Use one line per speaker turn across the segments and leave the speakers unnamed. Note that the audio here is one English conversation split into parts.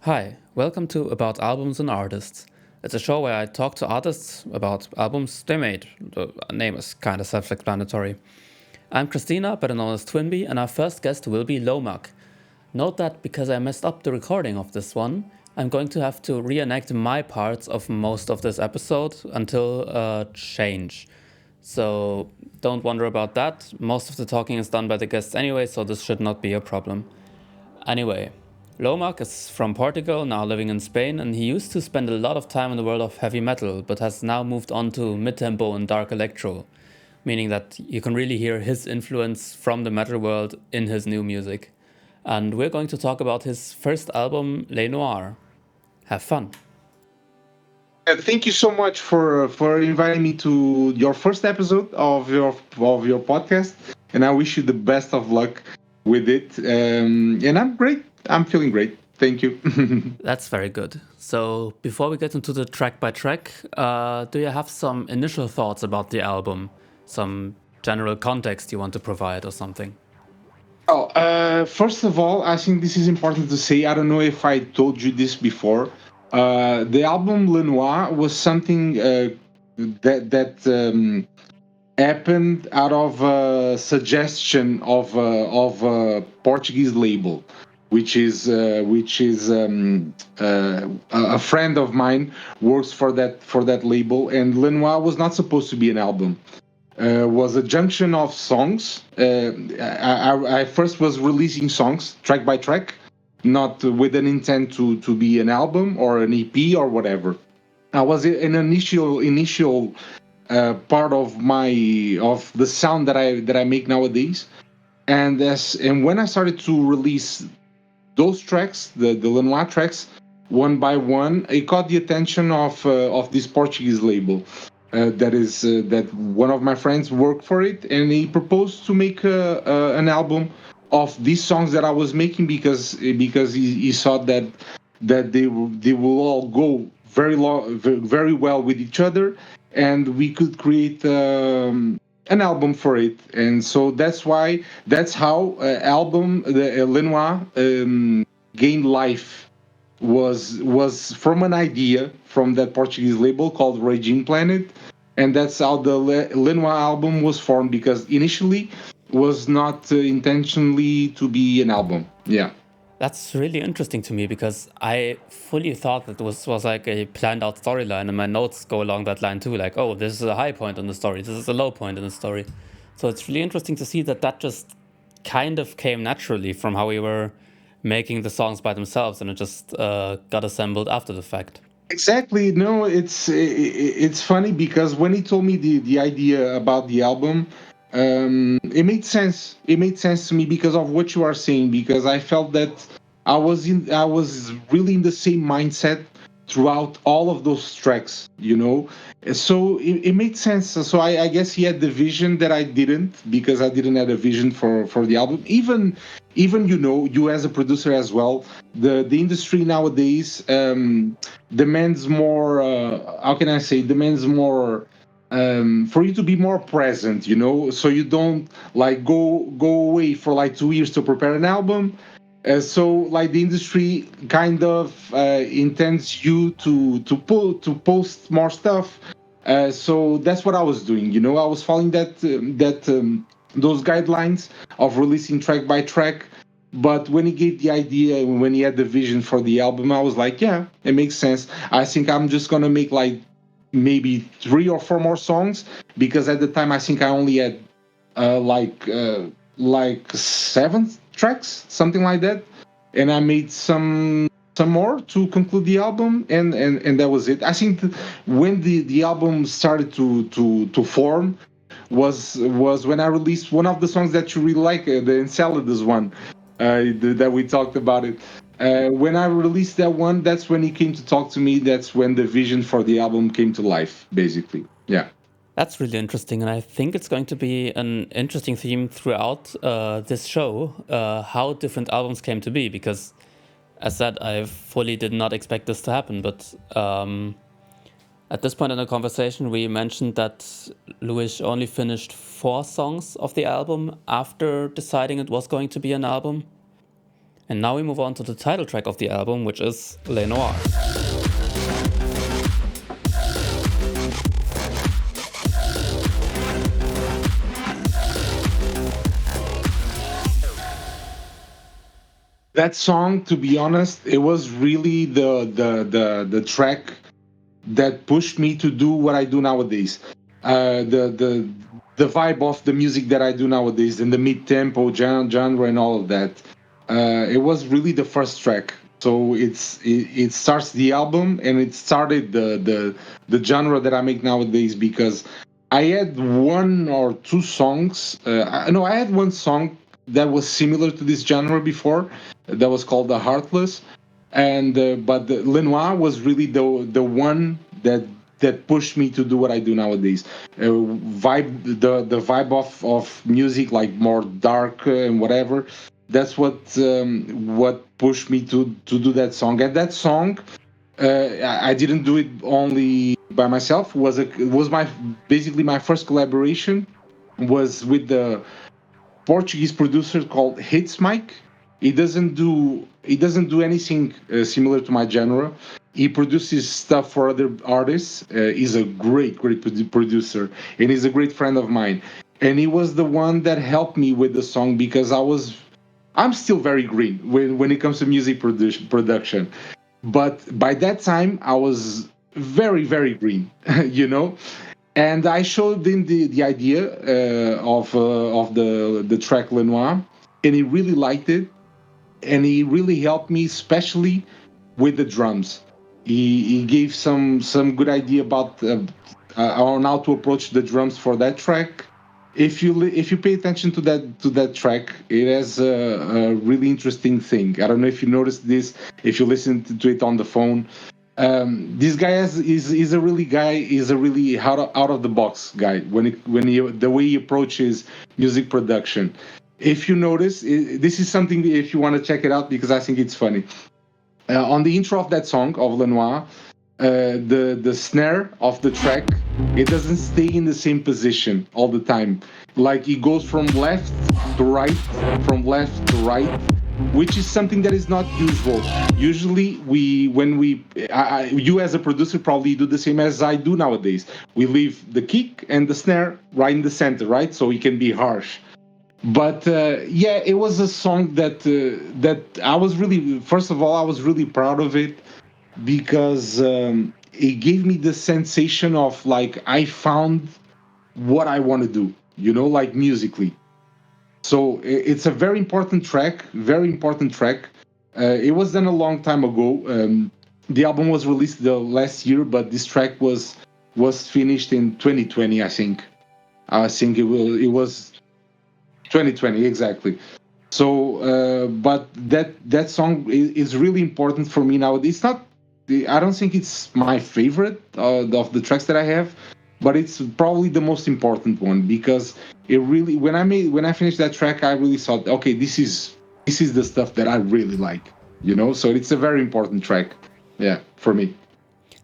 Hi, welcome to About Albums and Artists. It's a show where I talk to artists about albums they made. The name is kind of self explanatory. I'm Christina, better known as Twinby, and our first guest will be Low Mak. Note that because I messed up the recording of this one, I'm going to have to reenact my parts of most of this episode until change. So don't wonder about that. Most of the talking is done by the guests anyway, so this should not be a problem. Anyway, Low Mak is from Portugal, now living in Spain, and he used to spend a lot of time in the world of heavy metal, but has now moved on to mid-tempo and dark electro, meaning that you can really hear his influence from the metal world in his new music. And we're going to talk about his first album, Noir. Have fun.
Thank you so much for inviting me to your first episode of your podcast, and I wish you the best of luck with it. And I'm great. I'm feeling great. Thank you.
That's very good. So, before we get into the track by track, do you have some initial thoughts about the album? Some general context you want to provide or something?
First of all, I think this is important to say. I don't know if I told you this before. The album Lenoir was something that happened out of a suggestion of a Portuguese label, which is a friend of mine works for that label, and Lenoir was not supposed to be an album. Was a junction of songs. I first was releasing songs track by track, not with an intent to be an album or an EP or whatever. I was an initial part of the sound that I make nowadays. And when I started to release those tracks, the Lenoir tracks, one by one, it caught the attention of this Portuguese label. That one of my friends worked for it, and he proposed to make an album of these songs that I was making because he saw that they will all go very well with each other, and we could create an album for it. And so that's how album the Lenoir gained life. Was from an idea from that Portuguese label called Raging Planet, and that's how the Lenoir album was formed, because initially was not intentionally to be an album. Yeah.
That's really interesting to me because I fully thought that was like a planned out storyline, and my notes go along that line too. Like, oh, this is a high point in the story, this is a low point in the story. So it's really interesting to see that that just kind of came naturally from how we were making the songs by themselves, and it just got assembled after the fact.
Exactly. No, it's funny because when he told me the idea about the album, it made sense. It made sense to me because of what you are saying. Because I felt that I was really in the same mindset throughout all of those tracks. So it made sense. So I guess he had the vision that I didn't, because I didn't have a vision for the album. Even you as a producer as well, the industry nowadays demands more. How can I say? Demands more for you to be more present. So you don't like go away for like 2 years to prepare an album. So like the industry kind of intends you to post more stuff. So that's what I was doing. I was following that those guidelines of releasing track by track. But when he gave the idea, when he had the vision for the album, I was like, yeah, it makes sense. I think I'm just gonna make like maybe 3 or 4 more songs, because at the time I think I only had like 7 tracks, something like that, and I made some more to conclude the album, and that was it. I think when the album started to form was when I released one of the songs that you really like, the Enceladus one, that we talked about it. When I released that one, that's when he came to talk to me. That's when the vision for the album came to life, basically. Yeah.
That's really interesting, and I think it's going to be an interesting theme throughout this show, how different albums came to be. Because, as said, I fully did not expect this to happen. But at this point in the conversation, we mentioned that Luis only finished 4 songs of the album after deciding it was going to be an album. And now we move on to the title track of the album, which is Le Noir.
That song, to be honest, it was really the track that pushed me to do what I do nowadays. The vibe of the music that I do nowadays, and the mid tempo genre and all of that. It was really the first track. So it starts the album, and it started the genre that I make nowadays, because I had one or two songs. No, I had one song that was similar to this genre before, that was called The Heartless, and but the Lenoir was really the one that pushed me to do what I do nowadays. The vibe of music, like more dark and whatever. That's what pushed me to do that song. And that song, I didn't do it only by myself. It was my basically my first collaboration was with the Portuguese producer called Hits Mike. He doesn't do anything similar to my genre. He produces stuff for other artists. He's a great producer, and he's a great friend of mine. And he was the one that helped me with the song, because I'm still very green when it comes to music production. But by that time, I was very green, you know. And I showed him the idea of the track Lenoir, and he really liked it, and he really helped me, especially with the drums. He gave some good idea about on how to approach the drums for that track. If you pay attention to that track, it has a really interesting thing. I don't know if you noticed this, if you listen to it on the phone. This guy is a really guy is a really out of the box guy when he the way he approaches music production. If you notice, this is something, if you want to check it out, because I think it's funny. On the intro of that song of Lenoir, the snare of the track, it doesn't stay in the same position all the time. Like it goes from left to right, from left to right, which is something that is not usual. Usually, you as a producer probably do the same as I do nowadays. We leave the kick and the snare right in the center, right, so it can be harsh. But yeah, it was a song that I was really, first of all, I was really proud of it, because it gave me the sensation of, like, I found what I want to do, like musically. So it's a very important track, very important track. It was done a long time ago. The album was released the last year, but this track was finished in 2020, I think. It was 2020 exactly. So, but that song is really important for me now. It's not. I don't think it's my favorite of the tracks that I have, but it's probably the most important one, because it really, when I finished that track, I really thought, okay, this is the stuff that I really like. So it's a very important track. Yeah, for me.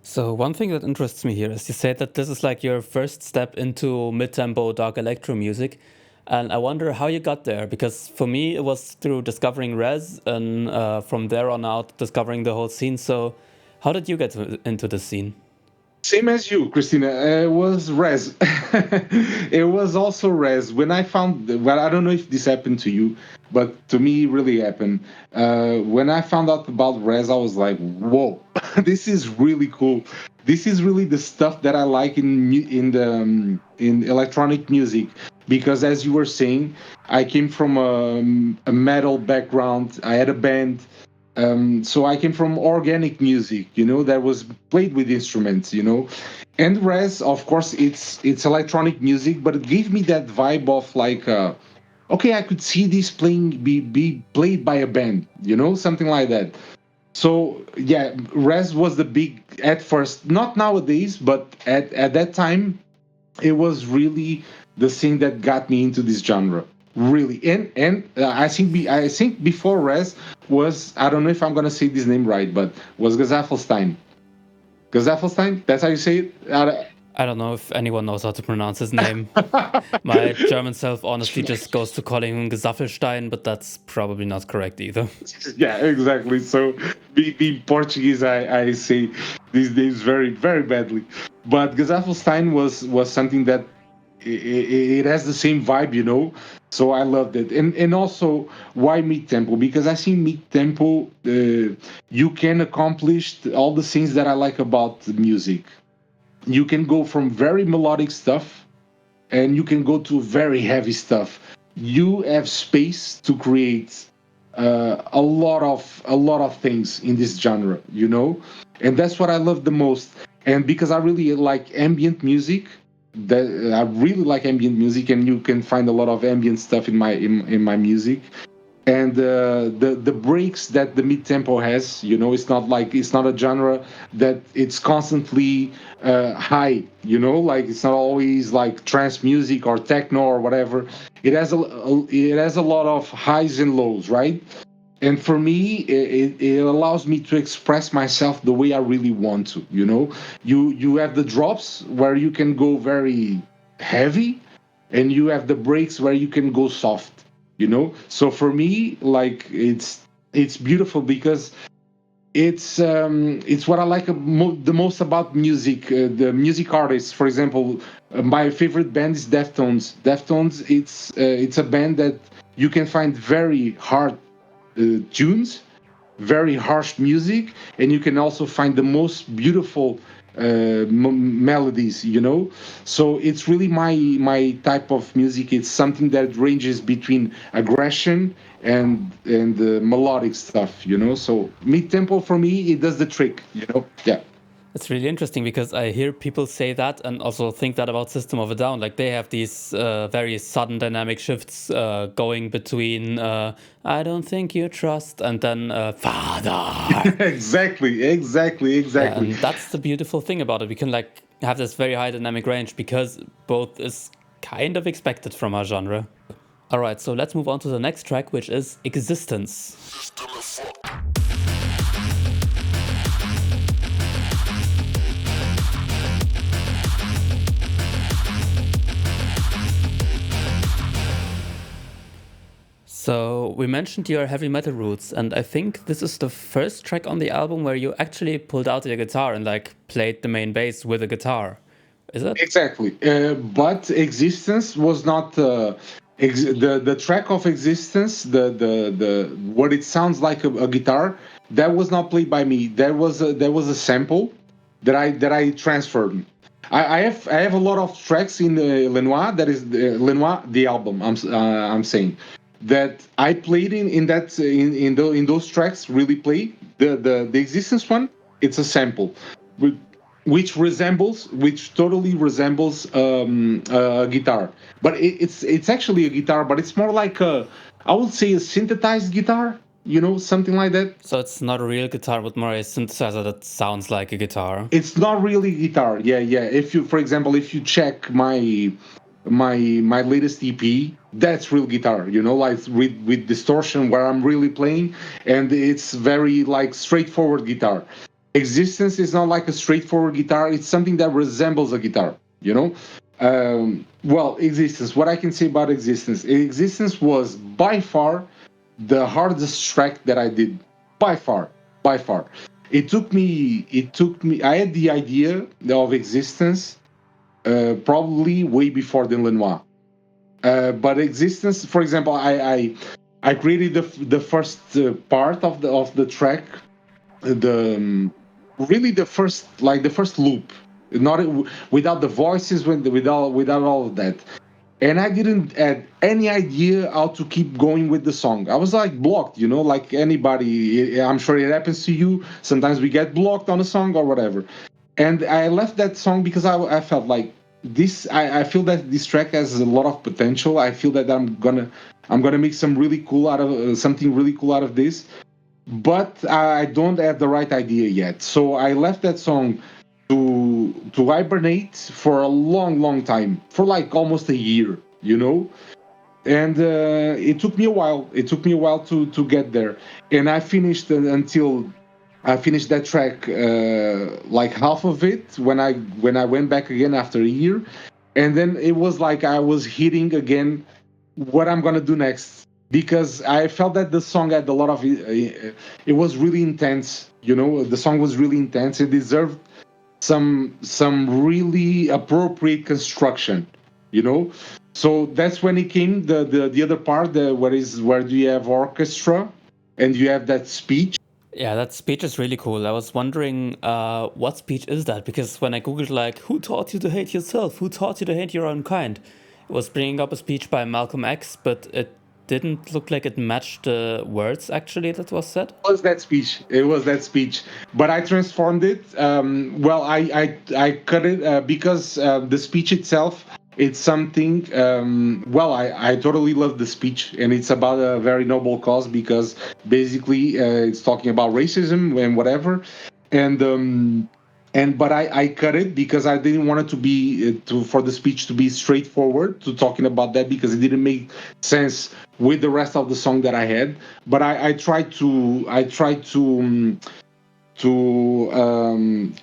So one thing that interests me here is you said that this is like your first step into mid-tempo dark electro music, and I wonder how you got there, because for me it was through discovering Res, and from there on out discovering the whole scene. So how did you get into the scene?
Same as you, Christina. It was Res. It was also Res. When I found, well, I don't know if this happened to you, but to me, it really happened. When I found out about Res, I was like, "Whoa, this is really cool. This is really the stuff that I like in electronic music." Because, as you were saying, I came from a metal background. I had a band. So I came from organic music, that was played with instruments. And Res, of course, it's electronic music, but it gave me that vibe of, like, okay, I could see this be played by a band, something like that. So yeah, Res was the big, at first, not nowadays, but at that time, it was really the thing that got me into this genre, really. And I think before Res was, I don't know if I'm gonna say this name right, but was Gazafelstein. Gazafelstein, that's how you say it.
I don't know if anyone knows how to pronounce his name. My German self honestly just goes to calling him Gesaffelstein, but that's probably not correct either.
Yeah, exactly. So, being Portuguese, I say these names very, very badly. But Gesaffelstein was something that it has the same vibe, you know. So I loved it, and also why mid tempo? Because I see mid tempo, you can accomplish all the things that I like about music. You can go from very melodic stuff and you can go to very heavy stuff. You have space to create a lot of things in this genre, you know, and that's what I love the most. And because I really like ambient music, that I really like ambient music, and you can find a lot of ambient stuff in my music. And the breaks that the mid tempo has, you know, it's not a genre that it's constantly high, you know, like it's not always like trance music or techno or whatever. It has a lot of highs and lows, right? And for me, it allows me to express myself the way I really want to, you know. You have the drops where you can go very heavy, and you have the breaks where you can go soft, you know. So for me, like, it's beautiful because it's what I like the most about music. The music artists, for example, my favorite band is Deftones. Deftones, it's a band that you can find very hard tunes, very harsh music, and you can also find the most beautiful melodies, you know. So it's really my type of music. It's something that ranges between aggression and melodic stuff, you know. So mid tempo for me, it does the trick, you know. Yeah.
It's really interesting because I hear people say that and also think that about System of a Down. Like they have these very sudden dynamic shifts going between I don't think you trust and then Father. Yeah,
Exactly.
and that's the beautiful thing about it. We can like have this very high dynamic range because both is kind of expected from our genre. All right, so let's move on to the next track, which is Existence. So we mentioned your heavy metal roots, and I think this is the first track on the album where you actually pulled out your guitar and like played the main bass with a guitar. Is it?
Exactly. But Existence was not the track of Existence. The what it sounds like a guitar, that was not played by me. There was a sample that I transferred. I have a lot of tracks in Lenoir. That is Lenoir, the album. I'm saying that I played in those tracks. Really play the Existence one. It's a sample, which totally resembles a guitar. But it's actually a guitar, but it's more like I would say a synthesized guitar. You know, something like that.
So it's not a real guitar, but more a synthesizer that sounds like a guitar.
It's not really guitar. Yeah. If you, for example, if you check my latest EP, that's real guitar. You know, like with distortion where I'm really playing, and it's very like straightforward guitar. Existence is not like a straightforward guitar. It's something that resembles a guitar. You know. Well, Existence. What I can say about Existence was by far the hardest track that I did. By far. It took me. I had the idea of Existence probably way before the Lenoir. But Existence, for example, I created the first part of the track, the really the first loop, not without the voices, without all of that. And I didn't have any idea how to keep going with the song. I was like blocked, you know, like anybody. I'm sure it happens to you. Sometimes we get blocked on a song or whatever. And I left that song because I felt like this. I feel that this track has a lot of potential. I feel that I'm gonna make something really cool out of this. But I don't have the right idea yet. So I left that song to hibernate for a long time, for like almost a year, you know. And it took me a while. It took me a while to get there, and I finished until I finished that track like half of it when I went back again after a year, and then it was like I was hitting again what I'm gonna do next because I felt that the song had a lot of it was really intense. You know, the song was really intense. It deserved some really appropriate construction. You know, so that's when it came the other part, where do you have orchestra and you have that speech.
Yeah, that speech is really cool. I was wondering, what speech is that? Because when I googled, like, who taught you to hate yourself? Who taught you to hate your own kind? It was bringing up a speech by Malcolm X, but it didn't look like it matched the words actually that was said.
Was that speech. It was that speech, but I transformed it. Well, I cut it because the speech itself, it's something. Well, I totally love the speech, and it's about a very noble cause because basically it's talking about racism and whatever, and but I cut it because I didn't want it to be for the speech to be straightforward to talking about that because it didn't make sense with the rest of the song that I had. But I tried to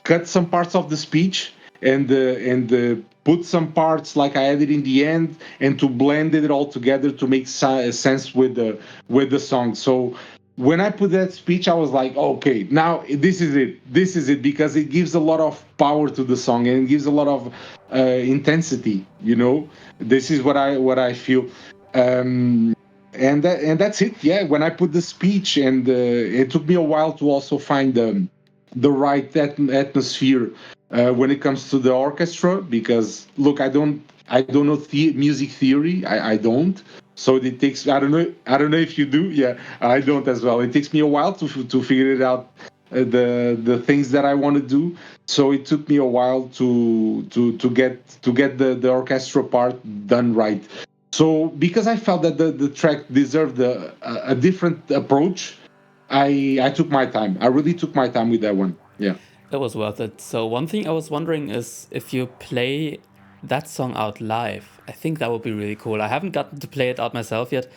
cut some parts of the speech and put some parts like I added in the end and to blend it all together to make sense with the song. So when I put that speech, I was like, okay, now this is it. This is it because it gives a lot of power to the song and it gives a lot of intensity. You know, this is what I feel. And that's it. Yeah, when I put the speech, and it took me a while to also find the right atmosphere when it comes to the orchestra because look, I don't know music theory. I don't. So it takes I don't know if you do. Yeah, I don't as well. It takes me a while to figure it out. The things that I want to do. So it took me a while to get the orchestra part done right. So because I felt that the track deserved a different approach, I took my time. I really took my time with that one. Yeah.
It was worth it. So one thing I was wondering is if you play that song out live, I think that would be really cool. I haven't gotten to play it out myself yet,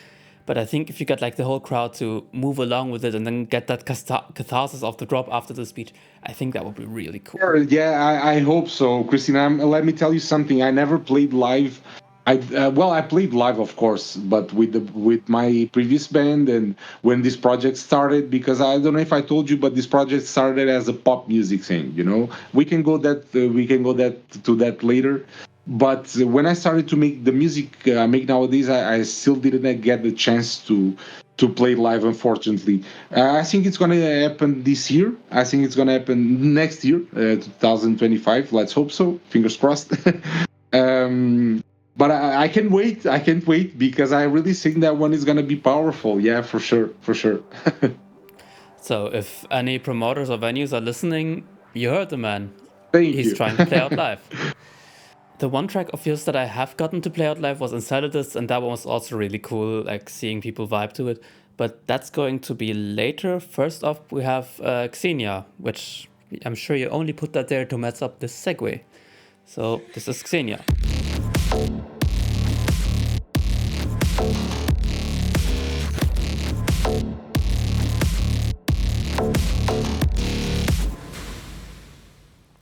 but I think if you get like the whole crowd to move along with it and then get that catharsis of the drop after the speech, I think that would be really cool.
Sure, yeah, I hope so, Christina. Let me tell you something. I never played live. I played live, of course, but with my previous band and when this project started, because I don't know if I told you, but this project started as a pop music thing. You know, we can go that to that later. But when I started to make the music I make nowadays, I still didn't get the chance to play live, unfortunately. I think it's going to happen this year. I think it's going to happen next year, 2025. Let's hope so. Fingers crossed. um, but I can't wait. I can't wait because I really think that one is going to be powerful. Yeah, for sure. For sure.
So if any promoters or venues are listening, you heard the man.
Thank
He's
you.
trying to play out live. The one track of yours that I have gotten to play out live was Enceladus, and that one was also really cool, like seeing people vibe to it. But that's going to be later. First off, we have Xenia, which I'm sure you only put that there to mess up this segue. So this is Xenia.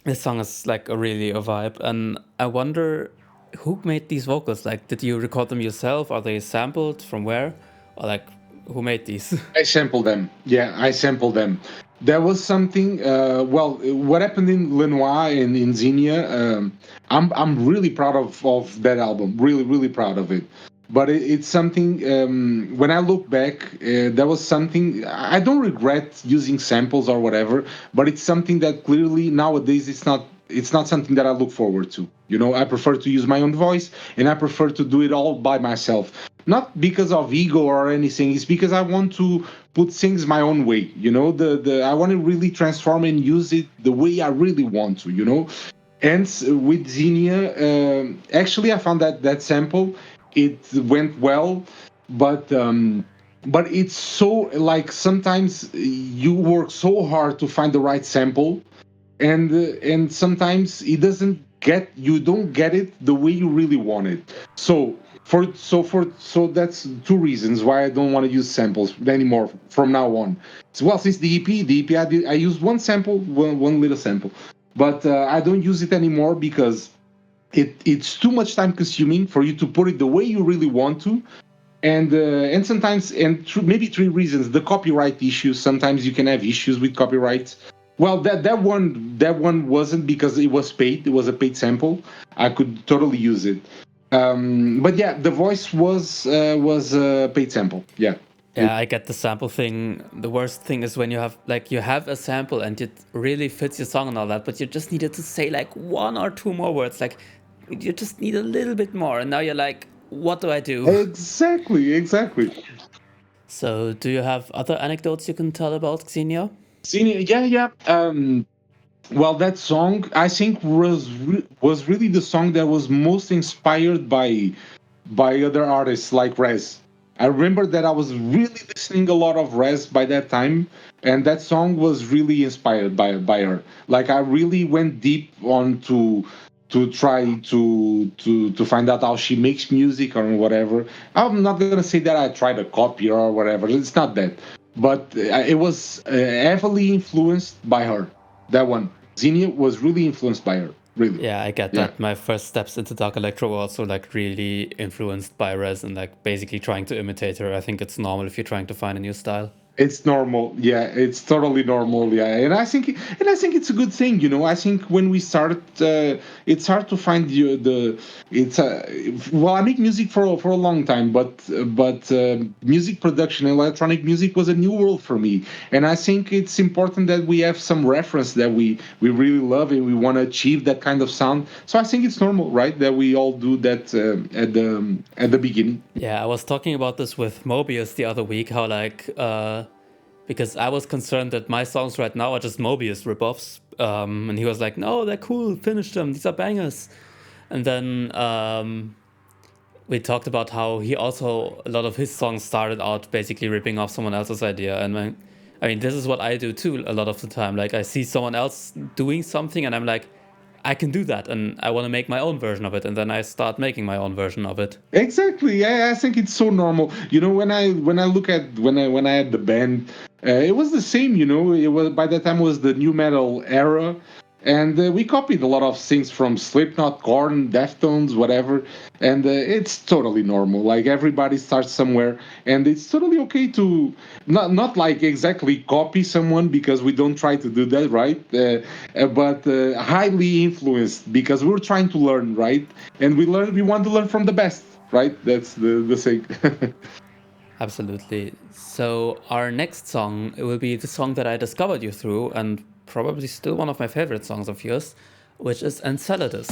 This song is like really a vibe, and I wonder who made these vocals. Like, did you record them yourself? Are they sampled from where? Or like, who made these?
I sampled them. Yeah, I sampled them. There was something. Well, what happened in Lenoir and in Xenia, I'm really proud of that album. Really, really proud of it. But it's something. When I look back, there was something. I don't regret using samples or whatever, but it's something that clearly nowadays it's not. It's not something that I look forward to. You know, I prefer to use my own voice, and I prefer to do it all by myself. Not because of ego or anything. It's because I want to put things my own way. You know, the I want to really transform and use it the way I really want to. You know, and with Xenia, actually, I found that sample it went well, but. But it's so like sometimes you work so hard to find the right sample and sometimes it doesn't get it the way you really want it. So that's two reasons why I don't want to use samples anymore from now on. So, well, since the EP I used one sample, one little sample, but I don't use it anymore because it's too much time consuming for you to put it the way you really want to, and sometimes maybe three reasons: the copyright issues. Sometimes you can have issues with copyrights. Well, that one wasn't because it was paid. It was a paid sample. I could totally use it. But yeah, the voice was a paid sample. Yeah.
Yeah, I get the sample thing. The worst thing is when you have a sample and it really fits your song and all that, but you just needed to say like one or two more words. Like you just need a little bit more, and now you're like, what do I do?
Exactly.
So, do you have other anecdotes you can tell about Xenia?
Senior, yeah, yeah. Well, that song I think was really the song that was most inspired by other artists like Rez. I remember that I was really listening a lot of Rez by that time, and that song was really inspired by her. Like I really went deep on to try to find out how she makes music or whatever. I'm not gonna say that I tried to copy her or whatever. It's not that, but it was heavily influenced by her. That one, Xenia was really influenced by her. Really,
Yeah, I get
yeah.
that. My first steps into Dark Electro were also like really influenced by Rez and like basically trying to imitate her. I think it's normal if you're trying to find a new style.
It's normal, yeah. It's totally normal, yeah. And I think it's a good thing, you know. I think when we start, it's hard to find the. It's well, I make music for a long time, but music production, electronic music was a new world for me, and I think it's important that we have some reference that we really love and we want to achieve that kind of sound. So I think it's normal, right, that we all do that at the beginning.
Yeah, I was talking about this with Mobius the other week, how like because I was concerned that my songs right now are just Mobius ripoffs. And he was like, no, they're cool, finish them, these are bangers. And then we talked about how he also, a lot of his songs started out basically ripping off someone else's idea. And I mean, this is what I do too a lot of the time. Like, I see someone else doing something and I'm like, I can do that and I want to make my own version of it. And then I start making my own version of it.
Exactly. I think it's so normal. You know, when I look at when I had the band, it was the same. You know, it was by that time was the new metal era, and we copied a lot of things from Slipknot, Korn, Deftones, whatever. And it's totally normal. Like everybody starts somewhere, and it's totally okay to not like exactly copy someone because we don't try to do that, right? But highly influenced because we're trying to learn, right? And we want to learn from the best, right? That's the thing.
Absolutely. So our next song, it will be the song that I discovered you through, and probably still one of my favorite songs of yours, which is Enceladus.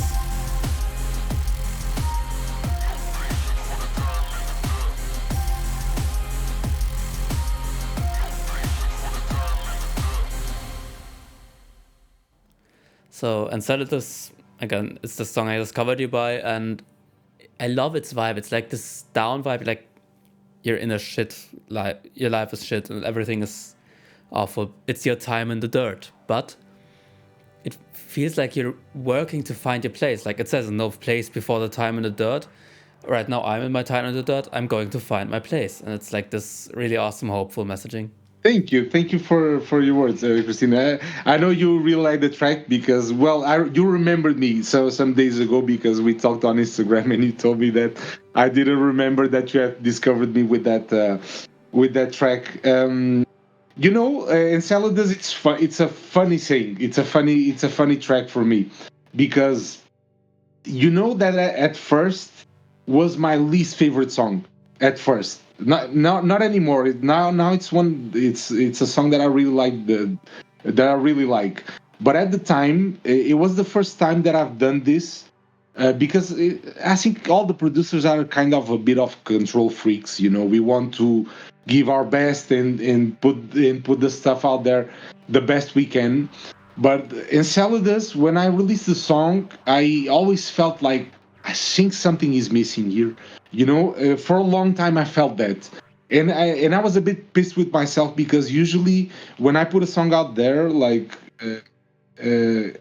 So Enceladus, again, it's the song I discovered you by, and I love its vibe. It's like this down vibe, like you're in a shit life, your life is shit, and everything is awful. It's your time in the dirt, but it feels like you're working to find your place. Like it says, no place before the time in the dirt. Right now, I'm in my time in the dirt. I'm going to find my place, and it's like this really awesome, hopeful messaging.
Thank you for your words, Christina. I know you really like the track because, well, you remembered me some days ago because we talked on Instagram and you told me that I didn't remember that you had discovered me with that track. You know, Enceladus, it's a funny thing. It's a funny track for me because you know that at first was my least favorite song at first. Not anymore. Now it's one. It's a song that I really like. That I really like. But at the time, it was the first time that I've done this because I think all the producers are kind of a bit of control freaks. You know, we want to give our best and put the stuff out there the best we can. But Enceladus, when I released the song, I always felt like I think something is missing here. You know, for a long time I felt that, and I was a bit pissed with myself because usually when I put a song out there, like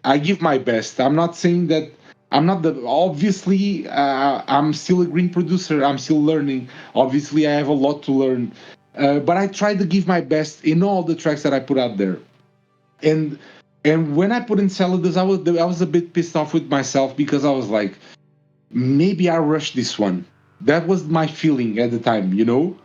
I give my best. I'm not saying that I'm not the obviously I'm still a green producer. I'm still learning. Obviously, I have a lot to learn, but I try to give my best in all the tracks that I put out there. And when I put Enceladus, I was a bit pissed off with myself because I was like, maybe I rushed this one. That was my feeling at the time, you know.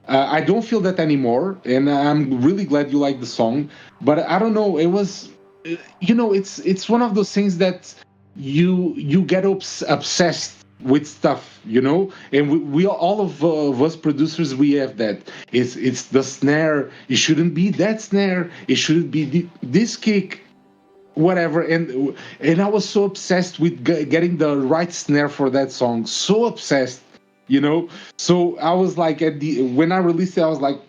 I don't feel that anymore, and I'm really glad you like the song. But I don't know, it was, it's one of those things that you get obsessed with stuff, you know. And we all of us producers, we have that. It's the snare. It shouldn't be that snare. It shouldn't be this kick, whatever. And I was so obsessed with getting the right snare for that song, so obsessed, you know. So I was like, at the when I released it, I was like,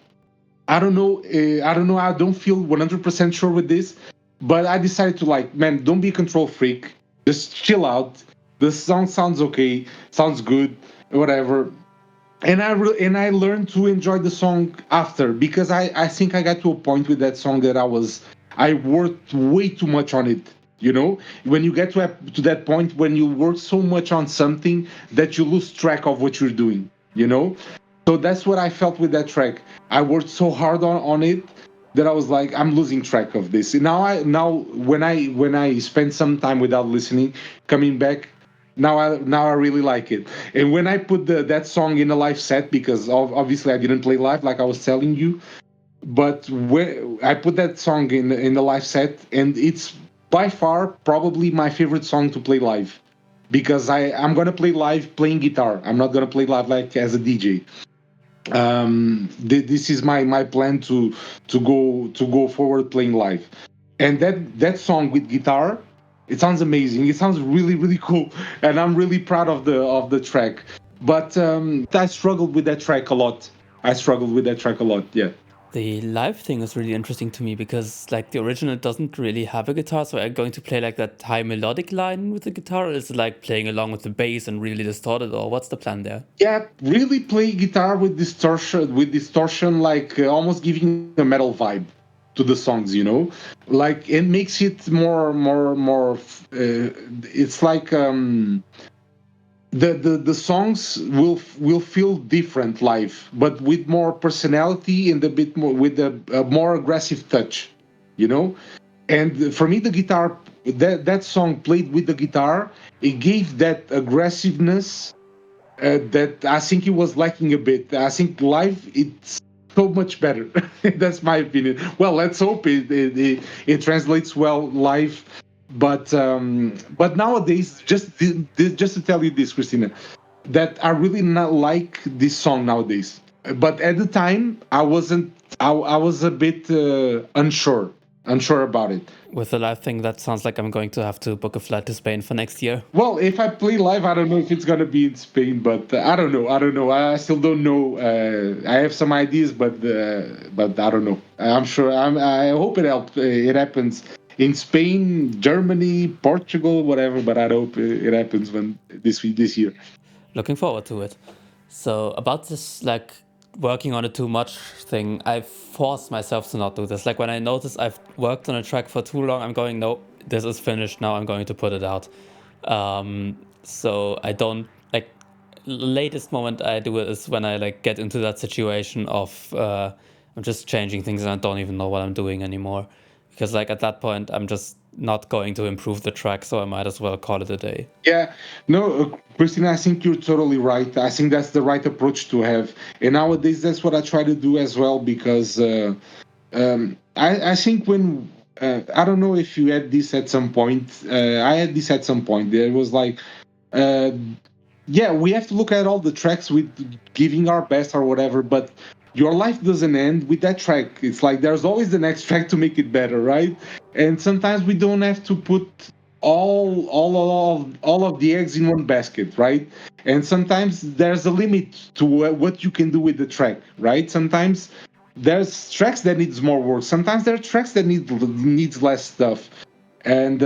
I don't know, I don't feel 100% sure with this. But I decided to, like, man, don't be a control freak, just chill out. The song sounds okay, sounds good, whatever. And I learned to enjoy the song after, because I think I got to a point with that song that I worked way too much on it. You know, when you get to that point when you work so much on something that you lose track of what you're doing. You know, so that's what I felt with that track. I worked so hard on it that I was like, I'm losing track of this. And now when I spend some time without listening, coming back, now I really like it. And when I put that song in a live set, because obviously I didn't play live like I was telling you, but when I put that song in the live set, and it's by far probably my favorite song to play live, because I'm gonna play live playing guitar. I'm not gonna play live like as a DJ. This is my plan to go forward playing live. And that song with guitar, it sounds amazing. It sounds really really cool, and I'm really proud of the track. But I struggled with that track a lot. I struggled with that track a lot. Yeah.
The live thing is really interesting to me because like the original doesn't really have a guitar, so I'm going to play like that high melodic line with the guitar, or is it like playing along with the bass and really distorted, or what's the plan there?
Yeah, really play guitar with distortion, like almost giving a metal vibe to the songs, you know. Like, it makes it more. It's like the songs will feel different live, but with more personality and a bit more with a more aggressive touch, you know. And for me, the guitar, that song played with the guitar, it gave that aggressiveness that I think he was lacking a bit. I think live it's so much better. That's my opinion. Well, let's hope it translates well live. But nowadays, just to tell you this, Christina, that I really not like this song nowadays. But at the time, I wasn't. I was a bit unsure about it.
With the live thing, that sounds like I'm going to have to book a flight to Spain for next year.
Well, if I play live, I don't know if it's gonna be in Spain, but I don't know. I don't know. I still don't know. I have some ideas, but I don't know. I'm sure. I hope it happens in Spain, Germany, Portugal, whatever. But I hope it happens when this year.
Looking forward to it. So about this like working on it too much thing, I forced myself to not do this. Like when I notice I've worked on a track for too long, I'm going, no, this is finished now. I'm going to put it out. So I don't like latest moment I do it is when I like get into that situation of I'm just changing things and I don't even know what I'm doing anymore. Because like at that point I'm just not going to improve the track, so I might as well call it a day.
Yeah, no, Christina, I think you're totally right. I think that's the right approach to have. And nowadays, that's what I try to do as well, because I think when I don't know if you had this at some point. I had this at some point. There was like, uh, yeah, we have to look at all the tracks with giving our best or whatever, but your life doesn't end with that track. It's like there's always the next track to make it better, right? And sometimes we don't have to put all of the eggs in one basket, right? And sometimes there's a limit to what you can do with the track, right? Sometimes there's tracks that needs more work. Sometimes there are tracks that needs less stuff. And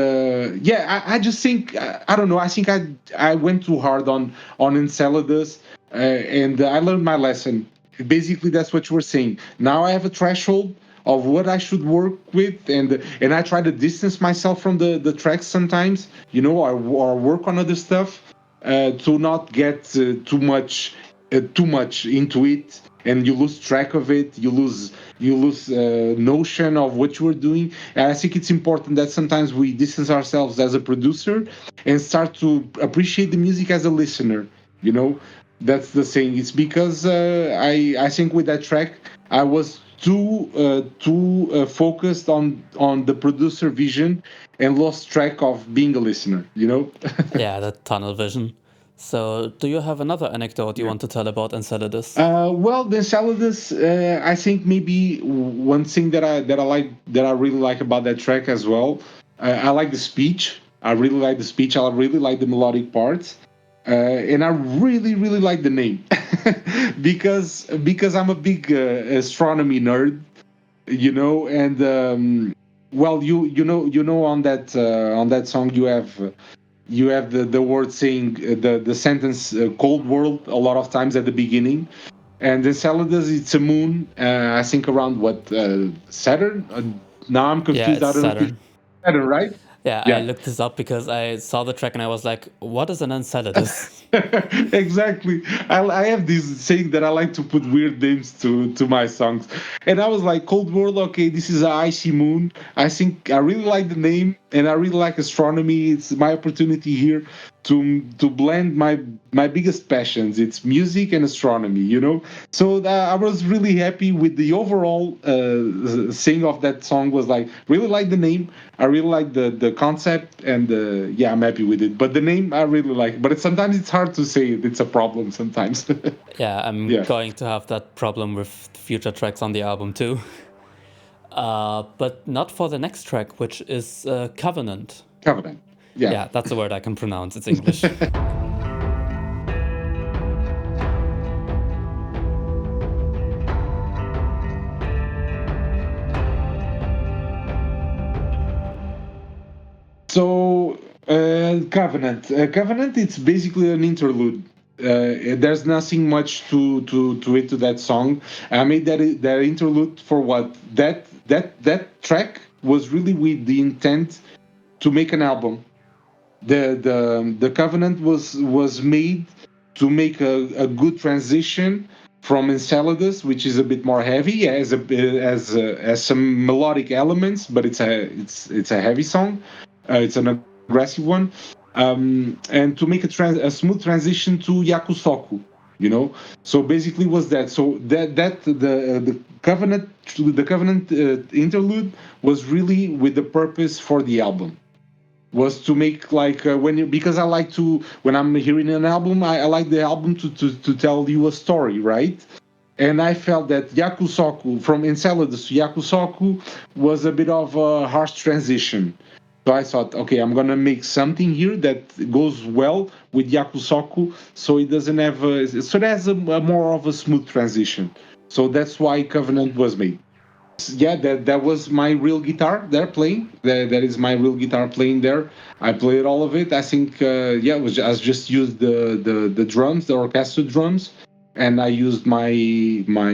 yeah, I just think I don't know. I think I went too hard on Enceladus, and I learned my lesson. Basically, that's what you were saying. Now I have a threshold of what I should work with, and I try to distance myself from the tracks sometimes, or work on other stuff, to not get too much into it, and you lose track of it. You lose notion of what you were doing. And I think it's important that sometimes we distance ourselves as a producer and start to appreciate the music as a listener. You know, that's the thing. It's because I think with that track I was too focused on the producer vision and lost track of being a listener.
Yeah, the tunnel vision. So, do you have another anecdote you
Yeah.
want to tell about Enceladus?
Well, the Enceladus, I think maybe one thing that I really like about that track as well. I like the speech. I really like the speech. I really like the melodic parts, and I really really like the name because I'm a big astronomy nerd, and well, you know on that song you have the word saying the sentence cold world a lot of times at the beginning, and Enceladus, it's a moon, I think around what, Saturn. Now I'm
Yeah,
confused.
it's
I don't know if it's
Saturn.
Saturn, right?
Yeah, I
Yeah.
looked this up because I saw the track and I was like, what is an Enceladus?
Exactly. I have this saying that I like to put weird names to my songs, and I was like, Cold World. Okay, this is an icy moon. I think I really like the name, and I really like astronomy. It's my opportunity here to blend my biggest passions. It's music and astronomy. So I was really happy with the overall thing of that song. Was like really like the name. I really like the concept, and yeah, I'm happy with it. But the name I really like. But sometimes it's hard to say it. It's a problem sometimes.
Yeah, I'm
Yeah,
going to have that problem with future tracks on the album too. But not for the next track, which is Covenant.
Covenant. Yeah.
Yeah, that's a word I can pronounce. It's English.
So Covenant, it's basically an interlude. There's nothing much to it to that song. I made that interlude for what that track was really with the intent to make an album. The Covenant was made to make a good transition from Enceladus, which is a bit more heavy, as some melodic elements, but it's a heavy song. It's an aggressive one, and to make a smooth transition to Yakusoku. So basically was that. So the Covenant interlude was really with the purpose for the album, was to make like, because I like to, when I'm hearing an album, I like the album to tell you a story, right? And I felt that Yakusoku, from Enceladus to Yakusoku, was a bit of a harsh transition. So I thought, okay, I'm gonna make something here that goes well with Yakusoku, so it doesn't have so it has a more of a smooth transition. So that's why Covenant was made. Yeah, that was my real guitar there playing. That is my real guitar playing there. I played all of it. I think, yeah, I just used the drums, the orchestra drums, and I used my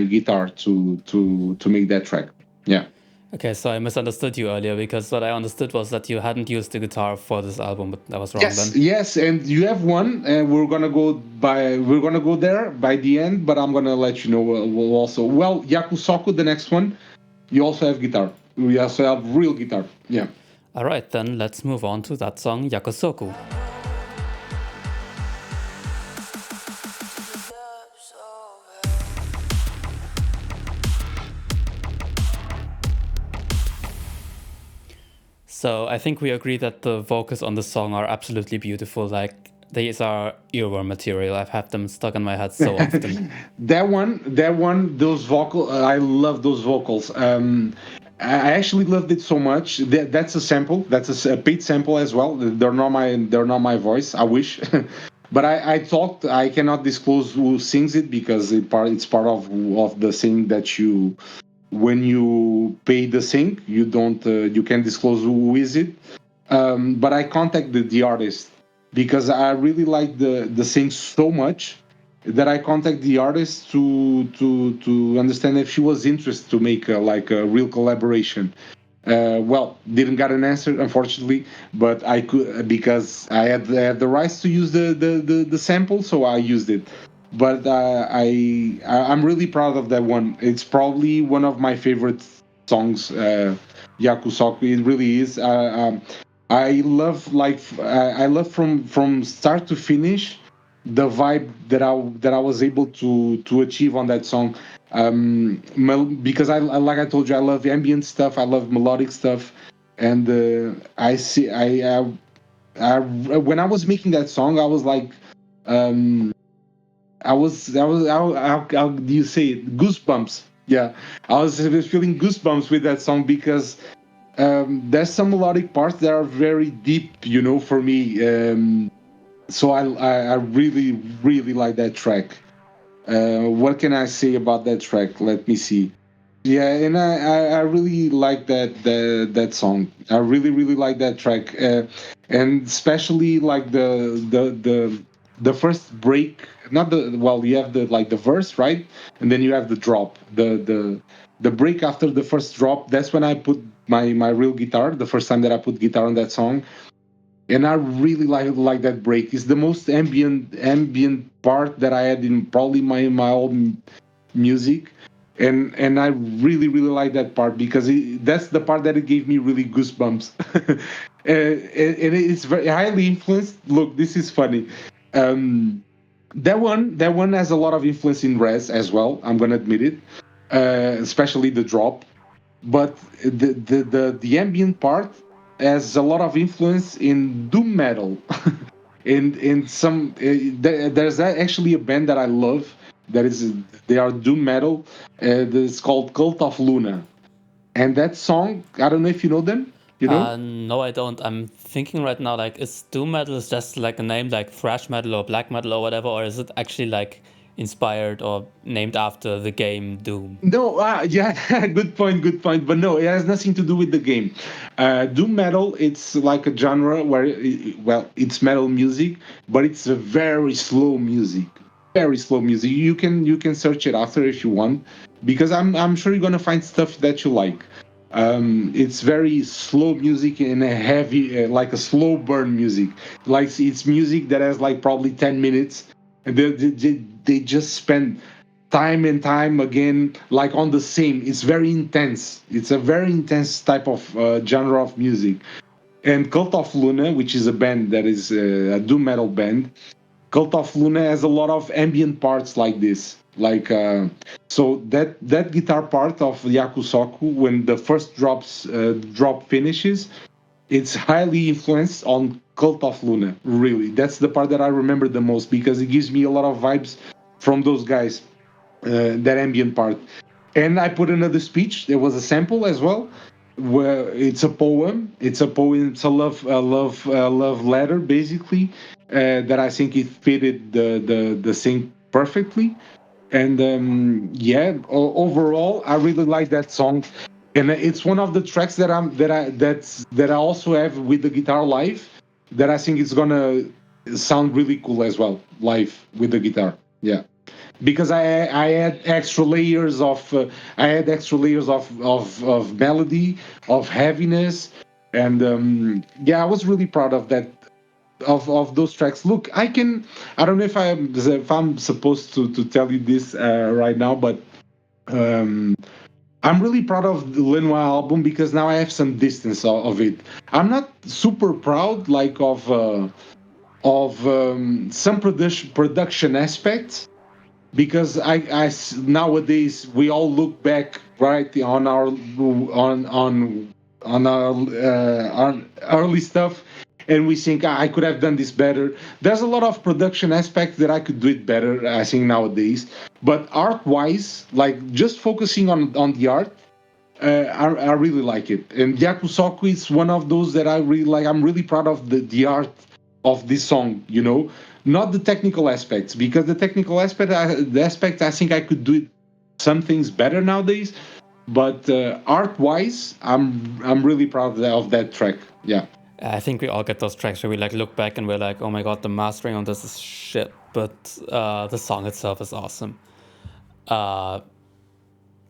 guitar to make that track. Yeah.
Okay, so I misunderstood you earlier because what I understood was that you hadn't used the guitar for this album, but I was wrong
Yes,
then.
yes, and you have one, and we're gonna go there by the end, but I'm gonna let you know, we'll also, well, Yakusoku, the next one, you also have guitar. We also have real guitar. Yeah.
All right, then let's move on to that song, Yakusoku. So I think we agree that the vocals on the song are absolutely beautiful. Like, these are earworm material. I've had them stuck in my head so often.
That one, those vocal, I love those vocals. I actually loved it so much. That's a sample. That's a paid sample as well. They're not my voice. I wish, but I thought I cannot disclose who sings it because it's part of the thing that you, when you pay the thing, you can't disclose who is it. But I contacted the artist because I really like the thing so much. that I contact the artist to understand if she was interested to make like a real collaboration. Well, didn't get an answer unfortunately, but I could because I had the rights to use the sample, so I used it. But I'm really proud of that one. It's probably one of my favorite songs, Yakusoku. It really is. I love I love from start to finish the vibe that I was able to achieve on that song. Because like I told you, I love ambient stuff, I love melodic stuff, and I see I when I was making that song, I was like, um how do you say it, goosebumps. Yeah, I was feeling goosebumps with that song because there's some melodic parts that are very deep, for me. So I really really like that track. What can I say about that track? Let me see. Yeah, and I really like that song. I really really like that track, and especially like the first break. Not the well, you have the like the verse, right, and then you have the drop. The break after the first drop. That's when I put my real guitar. The first time that I put guitar on that song, and I really like that break. It's the most ambient part that I had in probably my old music, and I really really like that part because that's the part that it gave me really goosebumps. And it's very highly influenced. Look, this is funny. Um, that one has a lot of influence in Res as well. I'm gonna admit it, especially the drop, but the ambient part has a lot of influence in doom metal. In some there's actually a band that I love that is they are doom metal. It's called Cult of Luna, and that song, I don't know if you know them. You know?
No, I don't. I'm thinking right now, like, is doom metal is just like a name like thrash metal or black metal or whatever, or is it actually like inspired or named after the game Doom?
No, yeah, good point, good point. But no, it has nothing to do with the game. Doom metal, it's like a genre where, well, it's metal music, but it's a very slow music, very slow music. You can search it after if you want, because I'm sure you're gonna find stuff that you like. It's very slow music and a heavy, like a slow burn music. Like it's music that has like probably 10 minutes, and they just spend time and time again like on the same. It's very intense. It's a very intense type of genre of music. And Cult of Luna, which is a band that is a doom metal band, Cult of Luna has a lot of ambient parts like this. Like so that guitar part of Yakusoku, when the first drop finishes, it's highly influenced on Cult of Luna. Really, that's the part that I remember the most because it gives me a lot of vibes from those guys, that ambient part. And I put another speech. There was a sample as well, where it's a poem. It's a poem. It's a love letter, basically. That I think it fitted the thing perfectly. And yeah, overall, I really like that song. And it's one of the tracks that I also have with the guitar live. That I think it's gonna sound really cool as well live with the guitar. Yeah, because I had extra layers of melody, of heaviness, and yeah, I was really proud of that, of those tracks. Look, I don't know if I'm supposed to tell you this right now, but um I'm really proud of the Lenoir album because now I have some distance of it. I'm not super proud like of some production aspects, because nowadays we all look back right on our early stuff, and we think, I could have done this better. There's a lot of production aspects that I could do it better, I think, nowadays. But art wise, like just focusing on the art, I really like it. And Yakusoku is one of those that I really like. I'm really proud of the art of this song, not the technical aspects, because the technical aspect, I think I could do it, some things better nowadays. But art wise, I'm really proud of that track. Yeah.
I think we all get those tracks where we like look back and we're like, oh my god, the mastering on this is shit. but the song itself is awesome. Uh,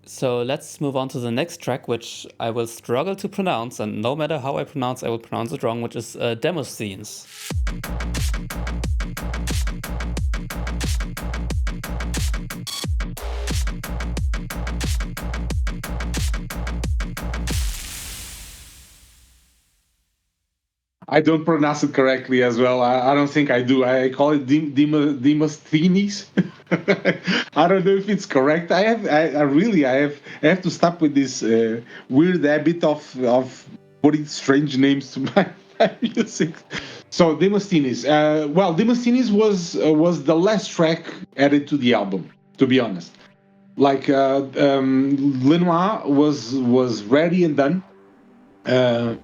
so let's move on to the next track, which I will struggle to pronounce, and no matter how I pronounce, I will pronounce it wrong, which is Demosthenes.
I don't pronounce it correctly as well. I don't think I do. I call it Demosthenes. I don't know if it's correct. I have to stop with this weird habit of putting strange names to my music. So Demosthenes. Well, Demosthenes was the last track added to the album. To be honest, like Lenoir was ready and done.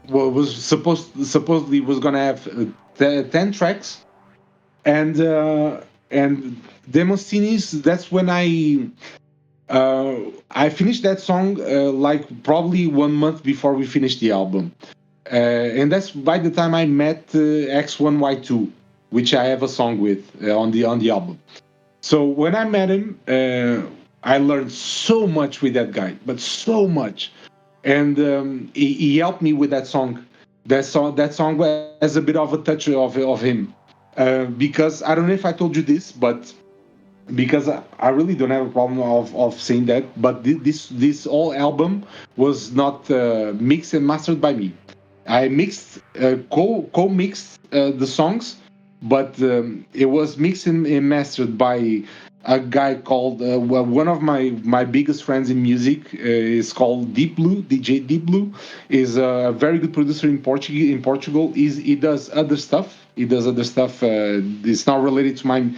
Was supposedly was gonna have 10 tracks, and Demosthenes. That's when I finished that song like probably 1 month before we finished the album, and that's by the time I met X1Y2, which I have a song with on the album. So when I met him, I learned so much with that guy, but so much, and he helped me with that song. That song has a bit of a touch of him, because I don't know if I told you this, but because I really don't have a problem of saying that. But this whole album was not mixed and mastered by me. I mixed co mixed the songs, but it was mixed and mastered by a guy called well, one of my biggest friends in music is called Deep Blue. DJ Deep Blue is a very good producer in Portugal. He does other stuff. He does other stuff. It's not related to my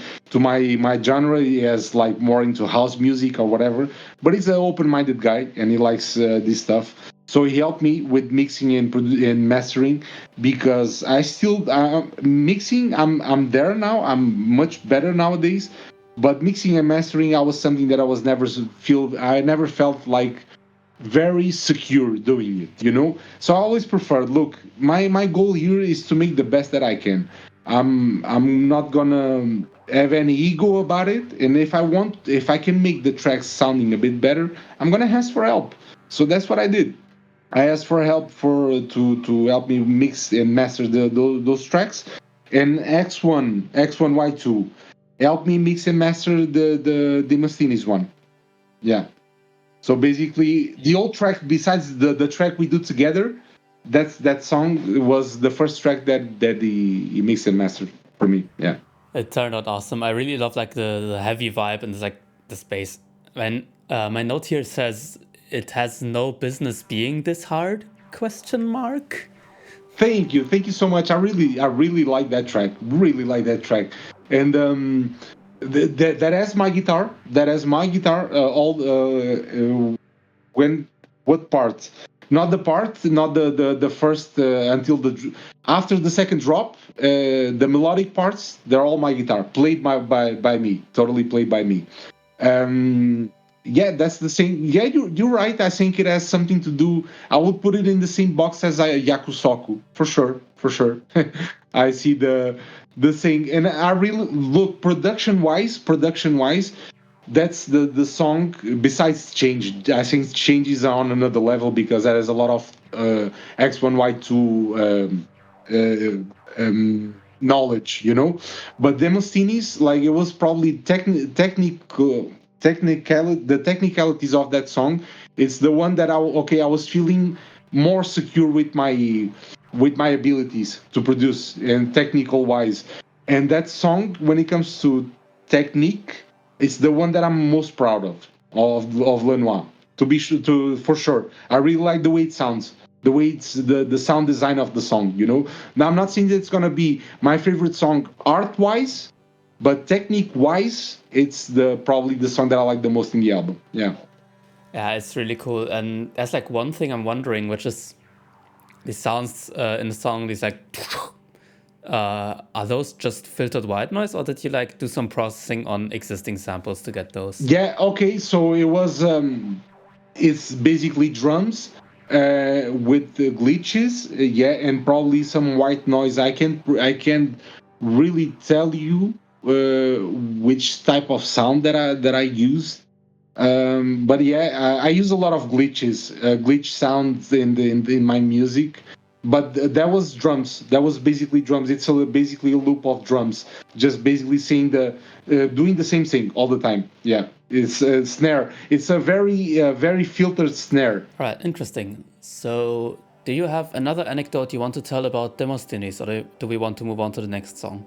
genre. He has like more into house music or whatever. But he's an open-minded guy and he likes this stuff. So he helped me with mixing and mastering, because I still mixing. I'm there now. I'm much better nowadays. But mixing and mastering, I was something that I never felt like very secure doing it, you know. So I always preferred, look, my goal here is to make the best that I can. I'm not gonna have any ego about it, and if I can make the tracks sounding a bit better, I'm gonna ask for help. So that's what I did. I asked for help to help me mix and master those tracks, and X1Y2 helped me mix and master the Demosthenes one. Yeah. So basically, the old track, besides the track we do together, that song was the first track that he mixed and mastered for me. Yeah.
It turned out awesome. I really love like the heavy vibe and like the space. When my note here says it has no business being this hard? Question mark.
Thank you so much. I really like that track. Really like that track, and that has my guitar. That has my guitar. All when what part? Not the part, not the first until after the second drop. The melodic parts, they're all my guitar, played by me, totally played by me. Yeah, that's the same. Yeah, you're right. I think it has something to do. I would put it in the same box as Yakusoku, for sure, for sure. I see the thing, and I really look production wise. That's the song. Besides change, I think change is on another level, because there is a lot of X1Y2 knowledge, you know. But Demosthenes, like, it was probably the technicalities of that song. It's the one that I was feeling more secure with my abilities to produce and technical wise. And that song, when it comes to technique, it's the one that I'm most proud of Lenoir. To be sure, to for sure, I really like the way it sounds, the way it's the sound design of the song. You know, now I'm not saying that it's gonna be my favorite song art wise, but technique wise, it's the probably the song that I like the most in the album. Yeah.
Yeah, it's really cool. And there's like one thing I'm wondering, which is the sounds in the song. These like, are those just filtered white noise, or did you like do some processing on existing samples to get those?
Yeah. Okay. So it was. It's basically drums with the glitches. Yeah, and probably some white noise. I can't really tell you. which type of sound that I use. But yeah, I use a lot of glitch sounds in my music. But that was drums. That was basically drums. It's basically a loop of drums, just basically saying doing the same thing all the time. Yeah, it's a snare. It's a very filtered snare.
Right, interesting. So, do you have another anecdote you want to tell about Demosthenes, or do we want to move on to the next song?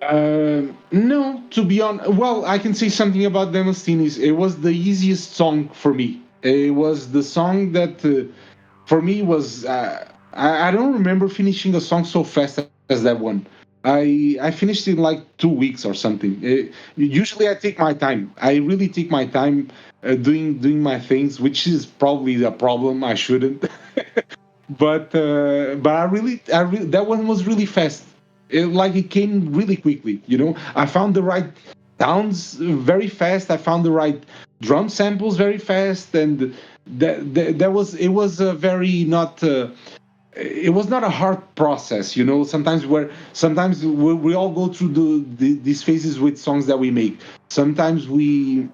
No, to be honest, well, I can say something about Demosthenes. It was the easiest song for me. It was the song that, for me, was. I don't remember finishing a song so fast as that one. I finished in like 2 weeks or something. Usually, I take my time. I really take my time doing my things, which is probably the problem. I shouldn't. But I really that one was really fast. It came really quickly. I found the right sounds very fast. I found the right drum samples very fast, and that was it was a very not. It was not a hard process. Sometimes we all go through these phases with songs that we make. Sometimes we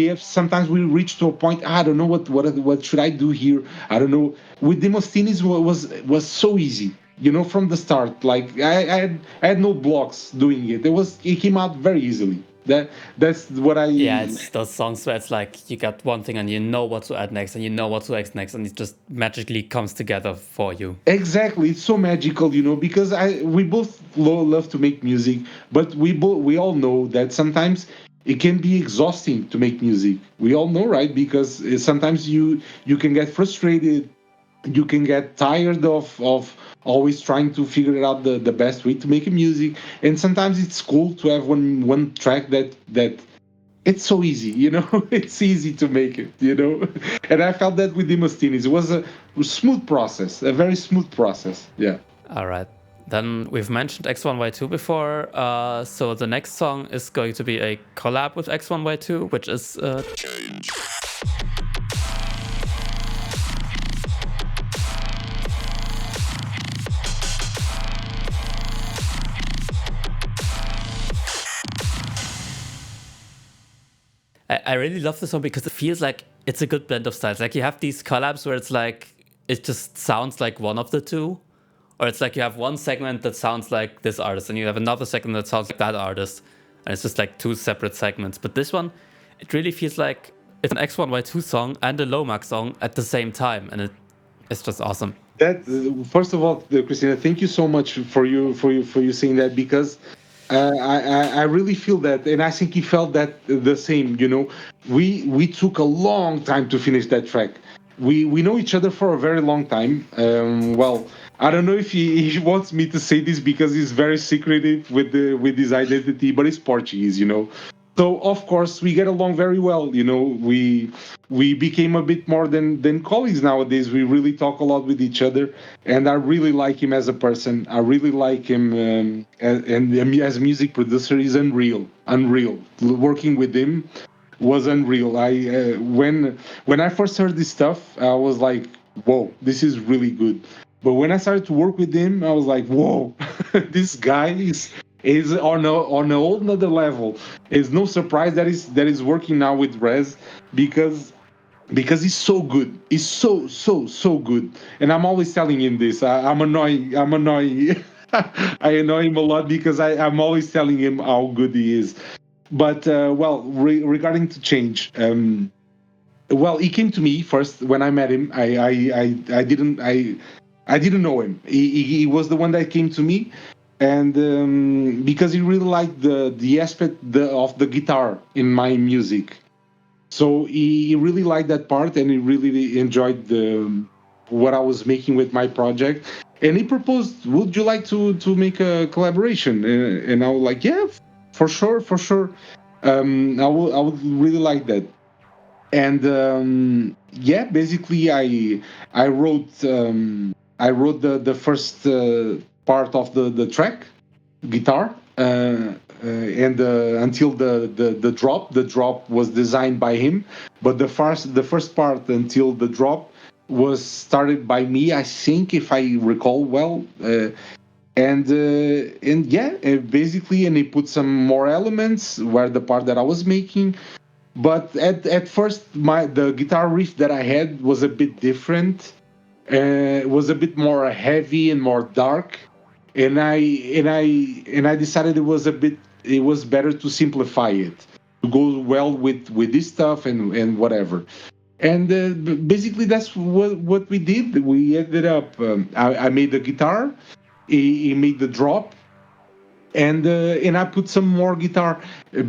have sometimes we reach to a point. I don't know what should I do here. I don't know. With Demosthenes was so easy, from the start. Like I had no blocks doing it. It came out very easily. That's what I.
Yeah, it's those songs where it's like you got one thing and you know what to add next and you know what to add next, and it just magically comes together for you.
Exactly, it's so magical, because we both love to make music, but we all know that sometimes it can be exhausting to make music. We all know, right? Because sometimes you can get frustrated, you can get tired of always trying to figure out the best way to make a music, and sometimes it's cool to have one track that it's so easy, it's easy to make it. And I felt that with Demosthenes. It was a smooth process, a very smooth process. Yeah.
All right. Then we've mentioned X1Y2 before, so the next song is going to be a collab with X1Y2, which is Change. I really love this song because it feels like it's a good blend of styles. Like you have these collabs where it's like it just sounds like one of the two, or it's like you have one segment that sounds like this artist and you have another segment that sounds like that artist, and it's just like two separate segments. But this one, it really feels like it's an X1Y2 song and a Low Mak song at the same time, and it's just awesome.
That first of all, Christina, thank you so much for you saying that, because I really feel that, and I think he felt that the same. We took a long time to finish that track. We know each other for a very long time. Well, I don't know if he wants me to say this because he's very secretive with his identity, but he's Portuguese. So of course we get along very well. We became a bit more than colleagues nowadays. We really talk a lot with each other, and I really like him as a person. I really like him, and as a music producer, he's unreal. Working with him was unreal. When I first heard this stuff, I was like, whoa, this is really good. But when I started to work with him, I was like, whoa, this guy is on a whole nother level. It's no surprise that he's working now with Rez, because he's so good. He's so good. And I'm always telling him this. I'm annoying. I annoy him a lot because I'm always telling him how good he is. But well, regarding to Change, well, he came to me first when I met him. I didn't know him. He was the one that came to me, and because he really liked the aspect of the guitar in my music, so he really liked that part, and he really enjoyed what I was making with my project. And he proposed, "Would you like to make a collaboration?" And I was like, "Yeah, for sure, for sure. I would really like that." And yeah, basically, I wrote the first part of the track, guitar, and until the drop was designed by him, but the first part until the drop was started by me, I think, if I recall well. and yeah, basically, and he put some more elements where the part that I was making. But at first, the guitar riff that I had was a bit different. It was a bit more heavy and more dark, and I decided it was better to simplify it to go well with this stuff and whatever. And basically, that's what we did. We ended up. I made the guitar. He made the drop, and I put some more guitar,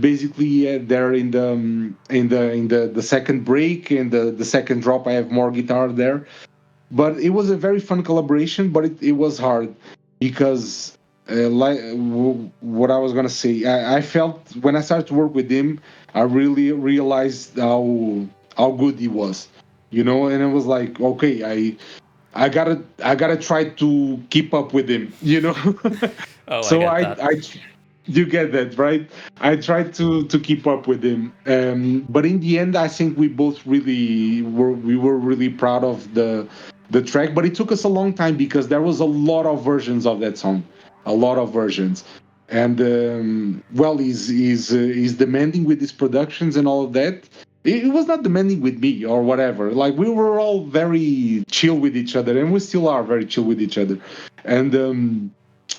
basically there in the second break and the second drop. I have more guitar there, but it was a very fun collaboration. But it was hard because what I was gonna say, I felt when I started to work with him, I really realized how good he was, and it was like, okay, I gotta try to keep up with him.
Oh, I
So
get that.
you get that, right? I tried to keep up with him, but in the end, I think we were really proud of the track. But it took us a long time because there was a lot of versions of that song, a lot of versions, and well, he's demanding with his productions and all of that. It was not demanding with me or whatever. Like we were all very chill with each other, and we still are very chill with each other, and.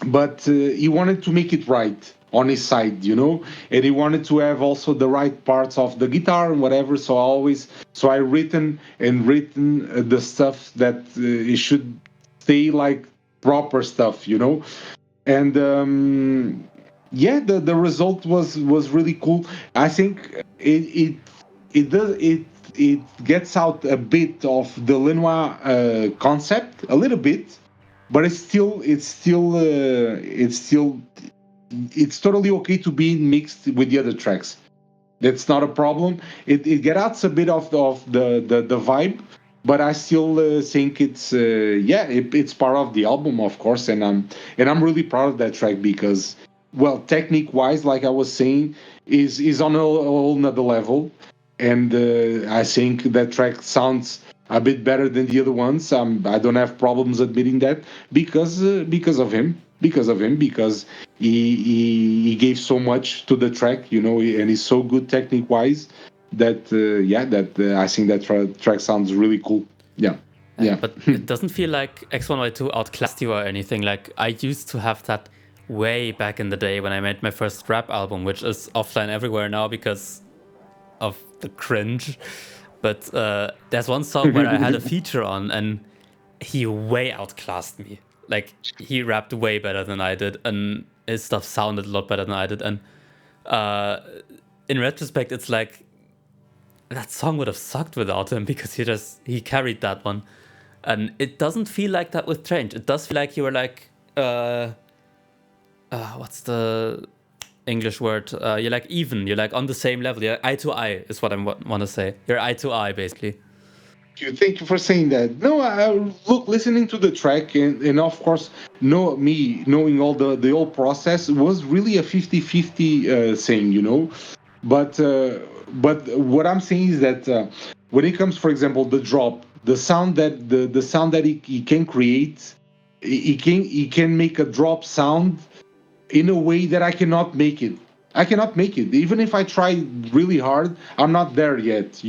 But he wanted to make it right on his side, and he wanted to have also the right parts of the guitar and whatever. So I written the stuff that it should stay like proper stuff. And yeah, the result was really cool. I think it does it gets out a bit of the Lenoir concept, a little bit, but it's totally okay to be mixed with the other tracks. That's not a problem. It gets out a bit of the vibe, but I still think it's part of the album, of course, and I'm really proud of that track because, well, technique wise, like I was saying, is on a whole nother level, and I think that track sounds a bit better than the other ones. I don't have problems admitting that because of him, because he gave so much to the track, and he's so good technique wise that I think that track sounds really cool. Yeah, yeah.
But it doesn't feel like X1Y2 outclassed you or anything. Like, I used to have that way back in the day when I made my first rap album, which is offline everywhere now because of the cringe. But there's one song where I had a feature on, and he way outclassed me. Like, he rapped way better than I did, and his stuff sounded a lot better than I did. And in retrospect, it's like that song would have sucked without him because he carried that one. And it doesn't feel like that with Change. It does feel like you were like, what's the English word? You're like even. You're like on the same level. You're eye to eye is what I want to say. You're eye to eye, basically.
Thank you for saying that. No, look, listening to the track and of course, me knowing all the whole process was really a 50-50 thing. But what I'm saying is that when it comes, for example, the drop, the sound that he can create, he can make a drop sound in a way that I cannot make it. I cannot make it. Even if I try really hard, I'm not there yet.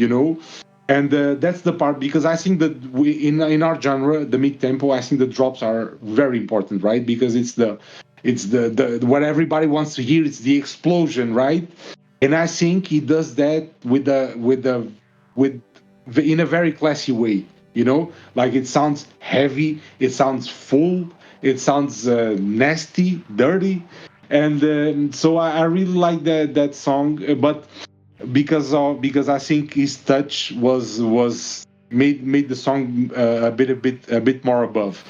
And that's the part, because I think that in our genre, the mid tempo, I think the drops are very important, right? Because it's the what everybody wants to hear. It's the explosion, right? And I think he does that with in a very classy way. Like it sounds heavy, it sounds full, it sounds nasty, dirty, and so I really like that song, but because I think his touch was made the song a bit more above.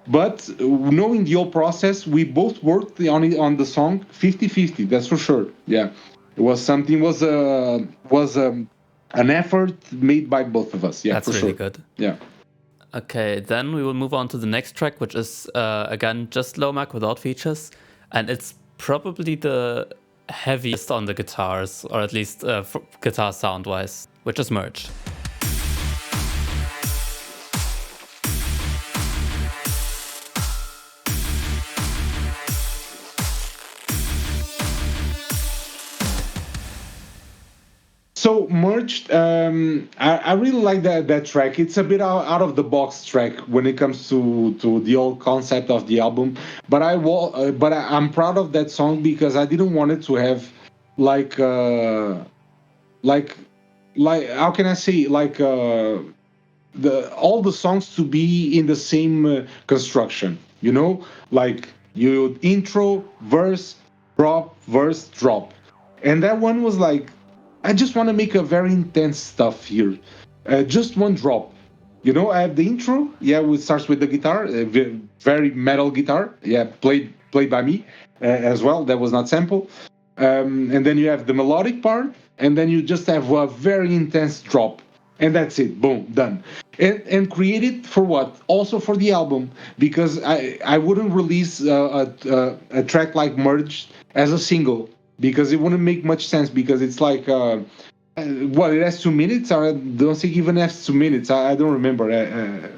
But knowing the whole process, we both worked on the song 50-50. That's for sure. Yeah, it was something was an effort made by both of us. Yeah,
That's
for
really
sure.
good.
Yeah.
Okay, then we will move on to the next track, which is again just Low Mak without features, and it's probably the heaviest on the guitars, or at least guitar sound wise, which is Merge.
So merged, I really like that track. It's a bit out of the box track when it comes to the old concept of the album. I'm proud of that song because I didn't want it to have like like like how can I say, like the all the songs to be in the same construction. You know, like you intro, verse, drop, verse, drop, and that one was like, I just want to make a very intense stuff here. Just one drop. You know, I have the intro. Yeah, it starts with the guitar, very metal guitar. Yeah, played by me as well. That was not sample. And then you have the melodic part, and then you just have a very intense drop, and that's it. Boom, done. And created for what? Also for the album, because I wouldn't release a track like Merged as a single because it wouldn't make much sense because it's like well, it has 2 minutes. I don't think even has 2 minutes. I don't remember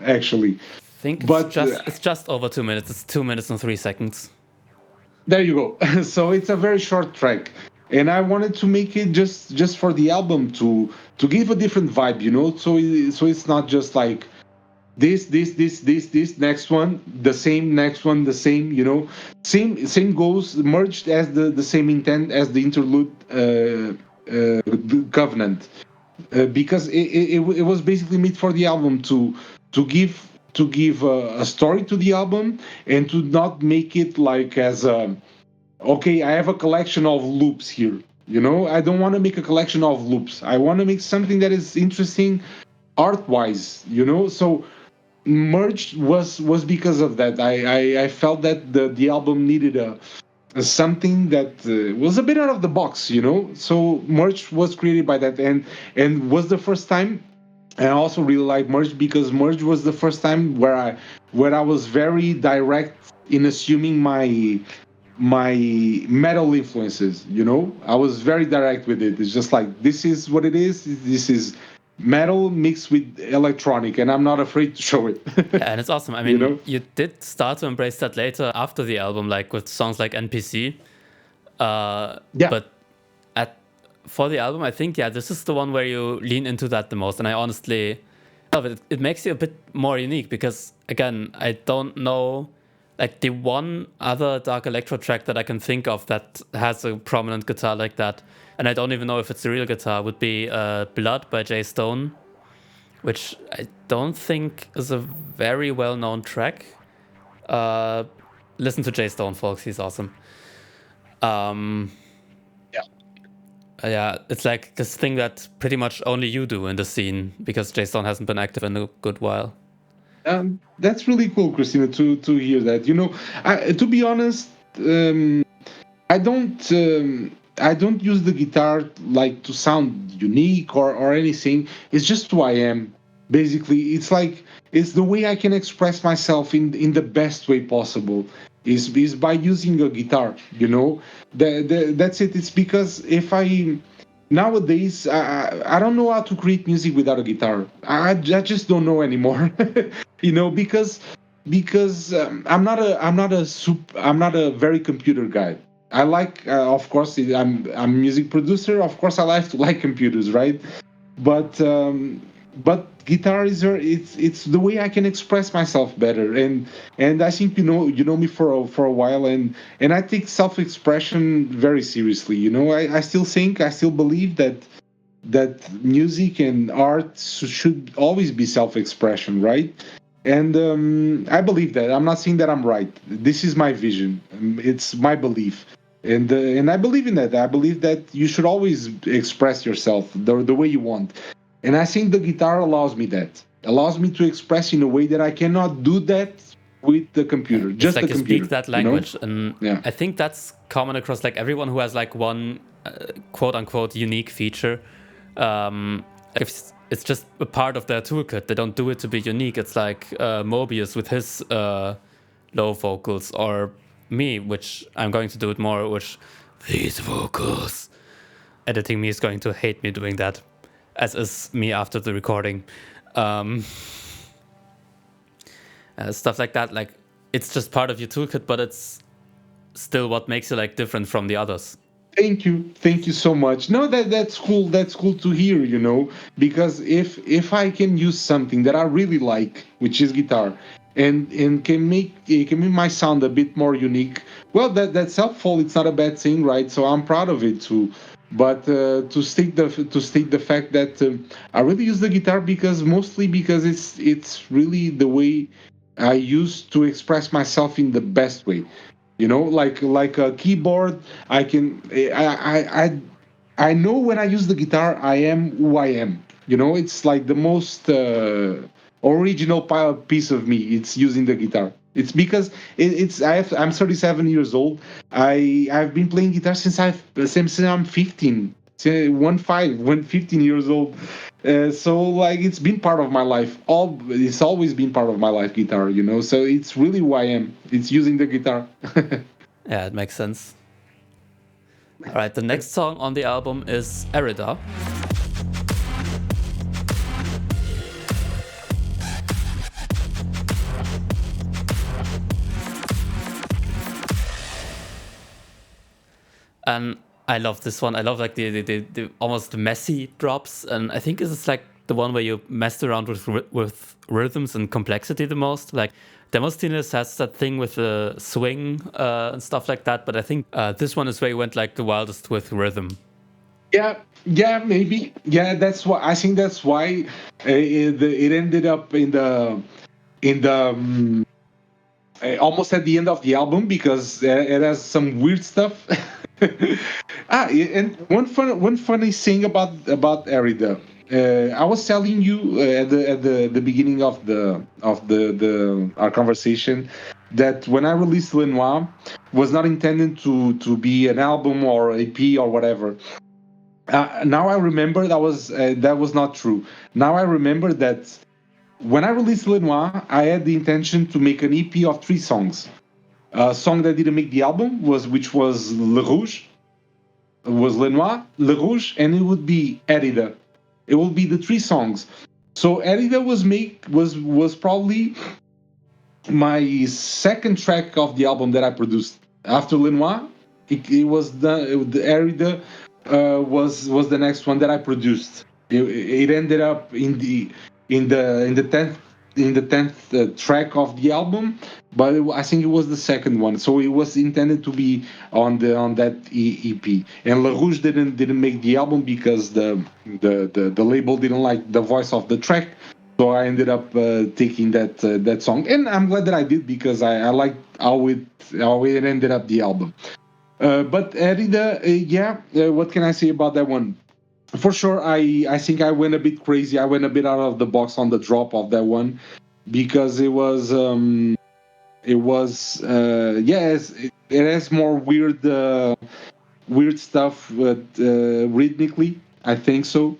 actually,
I think
but
it's just over 2 minutes. It's 2 minutes and 3 seconds.
there you go. So it's a very short track, and I wanted to make it just for the album to give a different vibe, you know. So it's not just like this next one, the same next one, the same, you know, same goes merged as the same intent as the interlude covenant, because it was basically made for the album to give a story to the album and to not make it like as a okay, I have a collection of loops here. You know, I don't want to make a collection of loops. I want to make something that is interesting art wise, you know. So merged was because of that. I felt that the album needed a something that was a bit out of the box, you know. So merged was created by that, and was the first time. And I also really like merged because merged was the first time where I was very direct in assuming my metal influences. You know, I was very direct with it. It's just like, this is what it is. This is metal mixed with electronic, and I'm not afraid to show it.
Yeah, and it's awesome. I
You
mean,
know.
you did start to embrace that later after the album, like with songs like NPC.
Yeah.
But at for the album, I think this is the one where you lean into that the most, and I honestly love it. It makes you a bit more unique because again, I don't know like the one other dark electro track that I can think of that has a prominent guitar like that, and I don't even know if it's a real guitar. Would be Blood by Jay Stone, which I don't think is a very well-known track. Uh, Listen to Jay Stone, folks. He's awesome. Um,
Yeah.
Yeah, it's like this thing that pretty much only you do in the scene because Jay Stone hasn't been active in a good while.
That's really cool, Christina, to hear that. You know, to be honest, I don't I don't use the guitar like to sound unique or anything. It's just who I am. Basically, it's like it's the way I can express myself in the best way possible. Is by using a guitar. You know, that's it. It's because if I nowadays I don't know how to create music without a guitar. I just don't know anymore. You know, because I'm not a very computer guy. I like, of course, I'm a music producer. Of course, I like to like computers, right? But guitar is it's the way I can express myself better, and I think you know me for a while, and I take self-expression very seriously. You know, I still think, I still believe that music and art should always be self-expression, right? And I believe that. I'm not saying that I'm right. This is my vision. It's my belief, and I believe in that. I believe that you should always express yourself the way you want. And I think the guitar allows me that. Allows me to express in a way that I cannot do that with the computer.
It's
Just the
like you speak
computer.
that
You know?
language, and
Yeah.
I think that's common across like everyone who has like one quote unquote unique feature. Like if it's just a part of their toolkit, they don't do it to be unique. It's like Mobius with his low vocals, or me, which I'm going to do it more, which these vocals. Editing me is going to hate me doing that, as is me after the recording. Um, Stuff like that, like it's just part of your toolkit, but it's still what makes you like different from the others.
Thank you so much. No, that's cool. That's cool to hear. Because if I can use something that I really like, which is guitar, and can make my sound a bit more unique, well, that's helpful. It's not a bad thing, right? So I'm proud of it too. But to state the fact that I really use the guitar because mostly because it's really the way I use to express myself in the best way. Like a keyboard. I know when I use the guitar, I am who I am. It's like the most original piece of me. It's using the guitar. It's because I'm 37 years old. I've been playing guitar since I'm 15. When 15 years old. So like it's been part of my life. It's always been part of my life. Guitar. So it's really who I am. It's using the guitar.
Yeah, it makes sense. All right, the next song on the album is Erida. And I love this one. I love like the almost messy drops, and I think this is like the one where you messed around with rhythms and complexity the most. Like Demosthenes has that thing with the swing and stuff like that, but I think this one is where you went like the wildest with rhythm.
Yeah, maybe. Yeah, that's why I think that's why it ended up in the almost at the end of the album because it has some weird stuff. And one funny thing about Erida. I was telling you at the beginning of our conversation that when I released Lenoir was not intended to be an album or EP or whatever. Now I remember that was not true. Now I remember that when I released Lenoir, I had the intention to make an EP of 3 songs. A song that didn't make the album which was Le Rouge, was Lenoir, Le Rouge, and it would be Erida. It will be the 3 songs. So Erida was probably my second track of the album that I produced after Lenoir. It was the Erida was the next one that I produced. It ended up in the tenth track of the album, but I think it was the second one. So it was intended to be on that EP. And La Rouge didn't make the album because the label didn't like the voice of the track. So I ended up taking that song, and I'm glad that I did because I liked how it ended up the album. But Erida, yeah, what can I say about that one? For sure, I think I went a bit crazy. I went a bit out of the box on the drop of that one because it was yes, it has more weird stuff, but rhythmically, I think so.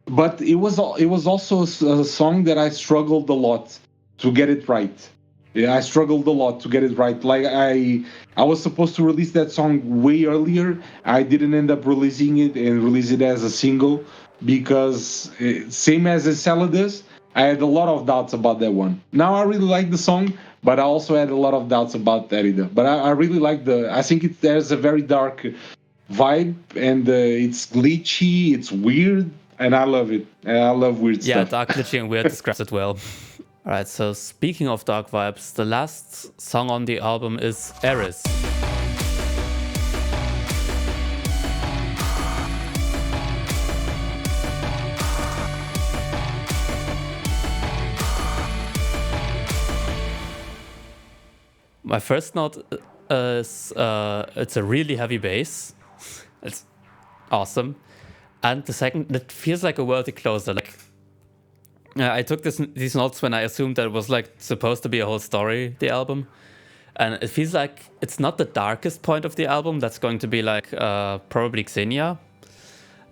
But it was also a song that I struggled a lot to get it right. Yeah, I struggled a lot to get it right. Like I was supposed to release that song way earlier. I didn't end up releasing it and release it as a single because same as Enceladus, I had a lot of doubts about that one. Now I really like the song, but I also had a lot of doubts about Derrida. But I really like I think there's a very dark vibe, and it's glitchy, it's weird, and I love it. And I love weird
Yeah,
stuff.
dark, glitchy, and weird describes it well. All right, so speaking of dark vibes, the last song on the album is Eris. My first note is it's a really heavy bass. It's awesome. And the second, it feels like a worthy closer. Like I took these notes when I assumed that it was like supposed to be a whole story, the album. And it feels like it's not the darkest point of the album. That's going to be like probably Xenia.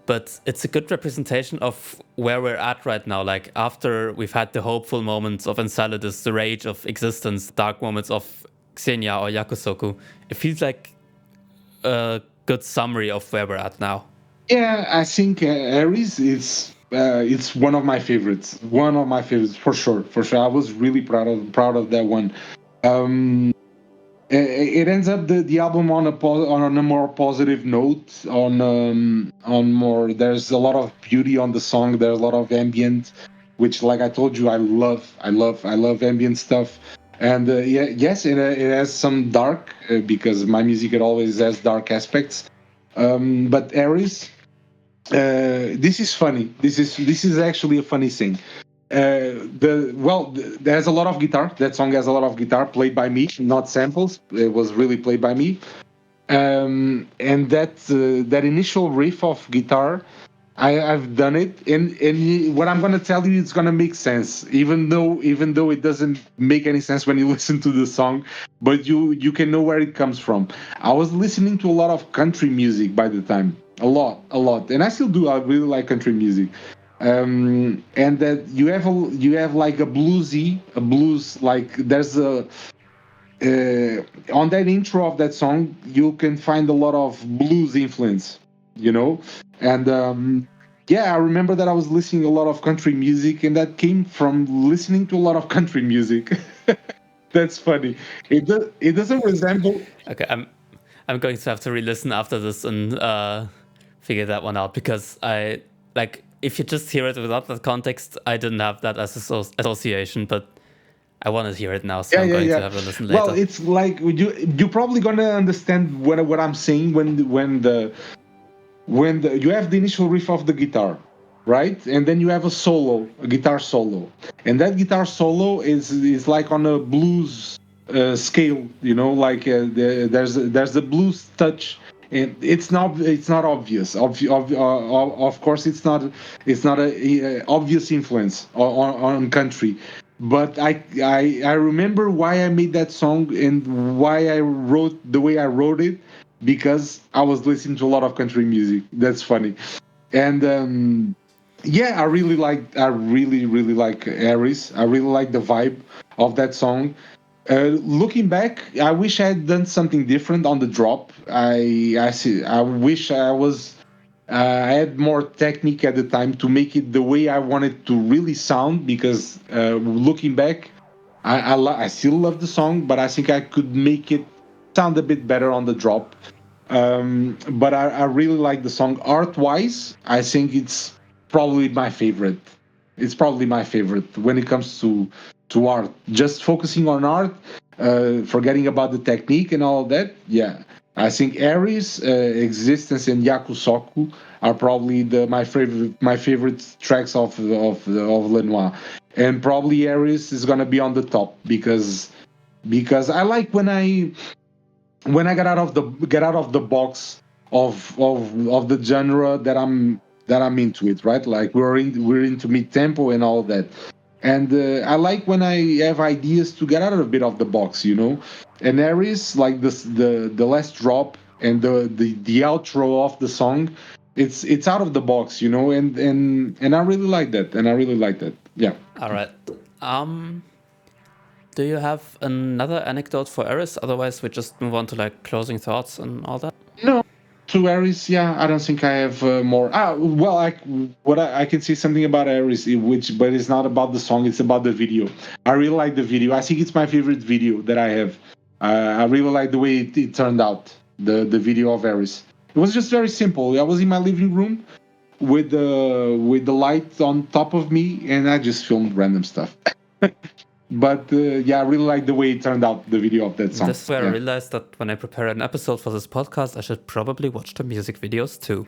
But it's a good representation of where we're at right now. Like after we've had the hopeful moments of Enceladus, the rage of existence, dark moments of Xenia or Yakusoku. It feels like a good summary of where we're at now.
Yeah, I think Aries is it's one of my favorites. One of my favorites for sure. For sure, I was really proud of that one. Um, it ends up the album on on a more positive note. On more, there's a lot of beauty on the song. There's a lot of ambient, which, like I told you, I love ambient stuff. And yeah, yes, it has some dark because my music, it always has dark aspects. But Aries, this is funny. This is actually a funny thing. There's a lot of guitar. That song has a lot of guitar played by me, not samples. It was really played by me. And that initial riff of guitar, I've done it, and what I'm gonna tell you, it's gonna make sense, even though it doesn't make any sense when you listen to the song, but you can know where it comes from. I was listening to a lot of country music by the time, a lot, and I still do. I really like country music, and that you have like a blues, like there's a on that intro of that song, you can find a lot of blues influence, you know. And yeah, I remember that I was listening to a lot of country music, and that came from listening to a lot of country music. That's funny. It doesn't resemble.
Okay, I'm going to have to re-listen after this and figure that one out, because I like, if you just hear it without that context, I didn't have that as association, but I want to hear it now, so
Yeah,
I'm
yeah,
going to
yeah.
have a listen
Well,
later.
it's like you're probably gonna understand what I'm saying when you have the initial riff of the guitar, right? And then you have a guitar solo, and that guitar solo is like on a blues scale, like there's a blues touch, and it's not obvious. Of course, it's not a obvious influence on country. But I remember why I made that song and why I wrote the way I wrote it, because I was listening to a lot of country music. That's funny. And yeah, I really like Aries. I really like the vibe of that song. Looking back, I wish I had done something different on the drop. I see. I wish I had more technique at the time to make it the way I wanted to really sound. Because looking back, I still love the song, but I think I could make it sound a bit better on the drop. But I really like the song. Art wise, I think it's probably my favorite. It's probably my favorite when it comes to art. Just focusing on art, forgetting about the technique and all of that. Yeah, I think Aries, Existence, and Yakusoku are probably my favorite tracks of Lenoir, and probably Aries is gonna be on the top because I like when I get out of the box of the genre that I'm into it, right? Like we're into mid tempo and all that, and I like when I have ideas to get out of a bit of the box. And Aries, like the last drop and the outro of the song, it's out of the box, and I really like that, Yeah.
All right. Um, do you have another anecdote for Eris? Otherwise, we just move on to like closing thoughts and all that.
No, to Aries, yeah, I don't think I have more. Well, I can say something about Aries, but it's not about the song; it's about the video. I really like the video. I think it's my favorite video that I have. I really like the way it turned out. The video of Aries. It was just very simple. I was in my living room with the light on top of me, and I just filmed random stuff. But yeah, I really like the way it turned out. The video of that song.
This is where I
Yeah.
realized that when I prepare an episode for this podcast, I should probably watch the music videos too,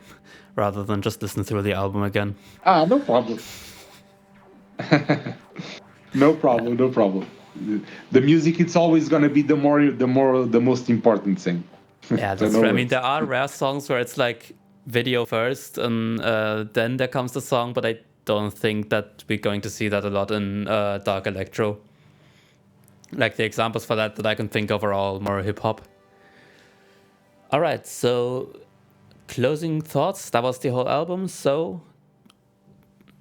rather than just listen through the album again.
No problem. No
Yeah,
problem, no problem. The music, it's always gonna be the most important thing.
yeah,
So
that's
no
true. I mean,
worries.
there are rare songs where it's like video first and then there comes the song, but I don't think that we're going to see that a lot in Dark Electro. Like the examples for that I can think of are all more hip hop. All right, so closing thoughts. That was the whole album. So,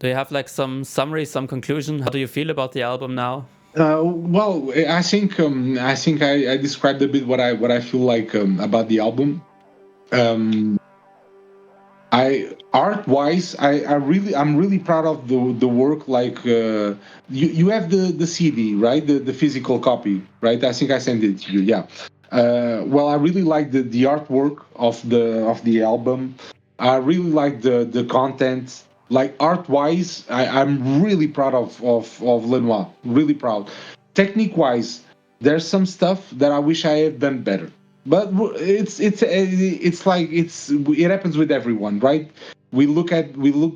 do you have like some summary, some conclusion? How do you feel about the album now?
Well, I think I described a bit what I feel like about the album. Um, I art wise, I'm really proud of the work. Like you have the CD, right? The physical copy, right? I think I sent it to you. Yeah. Well, I really like the artwork of the album. I really like the content. Like art wise, I'm really proud of Lenoir. Really proud. Technique wise, there's some stuff that I wish I had done better. But it's like it happens with everyone, right? We look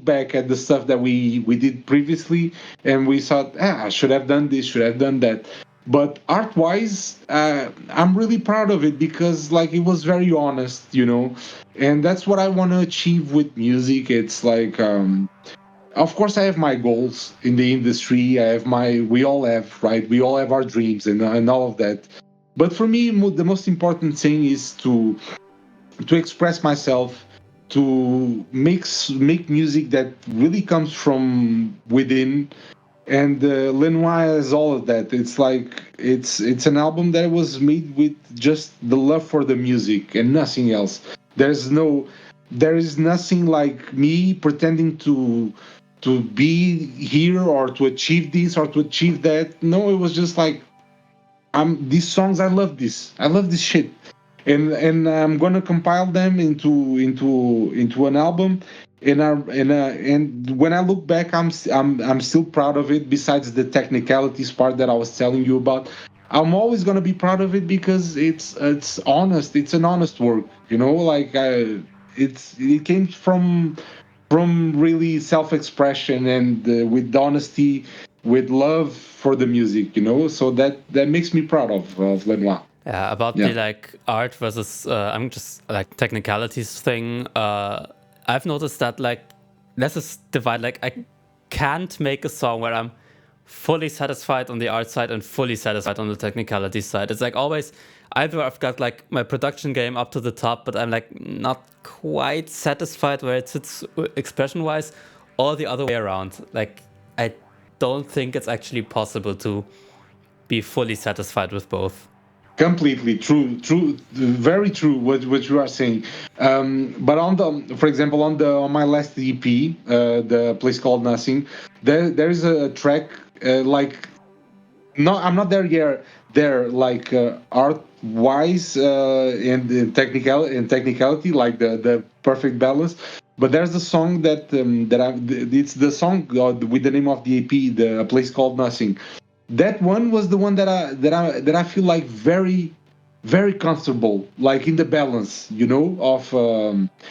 back at the stuff that we did previously, and we thought, I should have done this, should have done that. But art wise, I'm really proud of it because like it was very honest, you know, and that's what I want to achieve with music. It's like of course I have my goals in the industry. I have my we all have, right, we all have our dreams and all of that. But for me, the most important thing is to express myself, to make music that really comes from within. And Lenoir has all of that. It's like it's an album that was made with just the love for the music and nothing else. There's no there is nothing like me pretending to be here or to achieve this or to achieve that. No, it was just like these songs, I love this shit, and I'm gonna compile them into an album. And when I look back, I'm still proud of it. Besides the technicalities part that I was telling you about, I'm always gonna be proud of it because it's honest. It's an honest work, you know. Like it came from really self-expression and with honesty, with love for the music, you know. So that makes me proud of Lenoir.
Yeah, about the
Yeah.
like art versus I'm just like technicalities thing. I've noticed that like there's this divide. Like I can't make a song where I'm fully satisfied on the art side and fully satisfied on the technicality side. It's like always either I've got like my production game up to the top, but I'm like not quite satisfied where it sits expression wise, or the other way around. Like I don't think it's actually possible to be fully satisfied with both.
Completely true, very true. What you are saying, but on the, for example, on my last EP, the place called Nothing, there is a track like no, I'm not there yet. There, like art wise and technicality, like the perfect balance. But there's a song that it's the song with the name of the EP, the place called Nothing. That one was the one that I feel like very comfortable, like in the balance, you know, of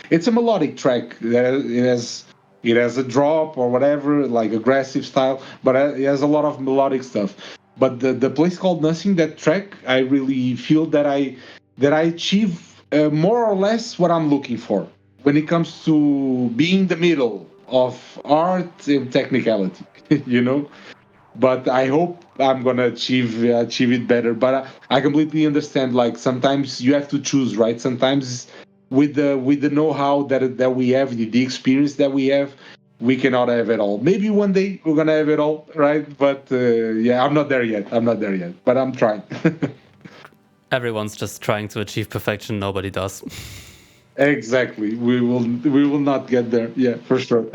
it's a melodic track. It has a drop or whatever, like aggressive style, but it has a lot of melodic stuff. But the place called Nothing, that track, I really feel that I achieve more or less what I'm looking for when it comes to being the middle of art and technicality, you know. But I hope I'm gonna achieve it better. But I completely understand. Like sometimes you have to choose, right? Sometimes with the know-how that we have, the experience that we have, we cannot have it all. Maybe one day we're gonna have it all, right? But yeah, I'm not there yet. I'm not there yet. But I'm trying.
Everyone's just trying to achieve perfection. Nobody does.
Exactly. We will not get there. Yeah, for sure.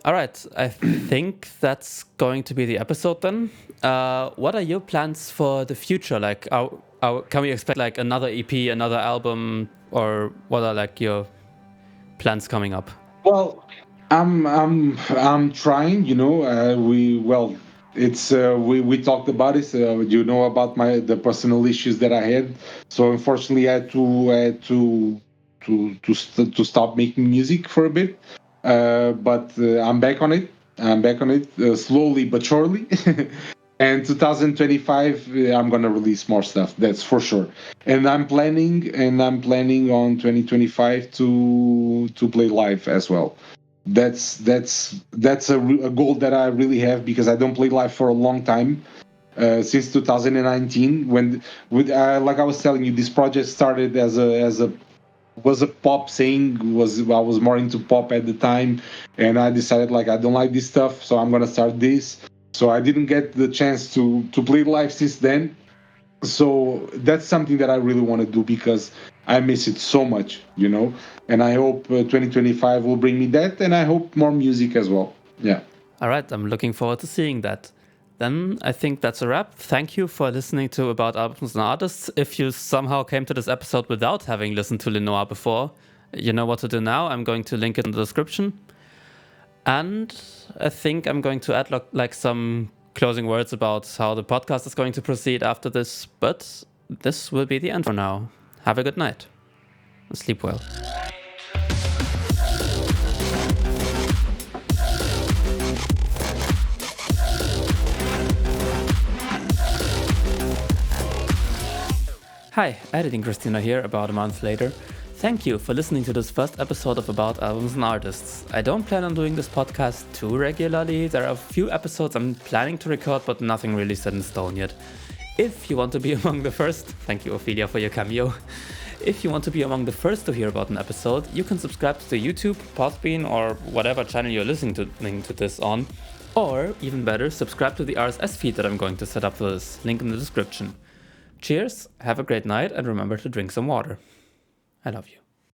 All right. I think that's going to be the episode then. What are your plans for the future? Like, can we expect like another EP, another album, or what are like your plans coming up?
Well, I'm trying. You know, it's we talked about it. You know about the personal issues that I had. So unfortunately, I had to stop making music for a bit. But I'm back on it. I'm back on it slowly but surely. And 2025, I'm gonna release more stuff. That's for sure. And I'm planning on 2025 to play live as well. That's a goal that I really have because I don't play live for a long time. Since 2019, when with like I was telling you, this project started as a was a pop thing. Was I was more into pop at the time, and I decided like I don't like this stuff, so I'm gonna start this. So I didn't get the chance to play live since then. So that's something that I really want to do because I miss it so much, you know. And I hope 2025 will bring me that, and I hope more music as well. Yeah.
All right. I'm looking forward to seeing that. Then I think that's a wrap. Thank you for listening to About Albums and Artists. If you somehow came to this episode without having listened to Noir before, you know what to do now. I'm going to link it in the description. And I think I'm going to add like some closing words about how the podcast is going to proceed after this. But this will be the end for now. Have a good night. Sleep well. Hi, Editing Christina here about a month later. Thank you for listening to this first episode of About Albums and Artists. I don't plan on doing this podcast too regularly. There are a few episodes I'm planning to record, but nothing really set in stone yet. If you want to be among the first, thank you Ophelia for your cameo. If you want to be among the first to hear about an episode, you can subscribe to the YouTube, Podbean, or whatever channel you're listening to this on. Or, even better, subscribe to the RSS feed that I'm going to set up for this, link in the description. Cheers, have a great night, and remember to drink some water. I love you.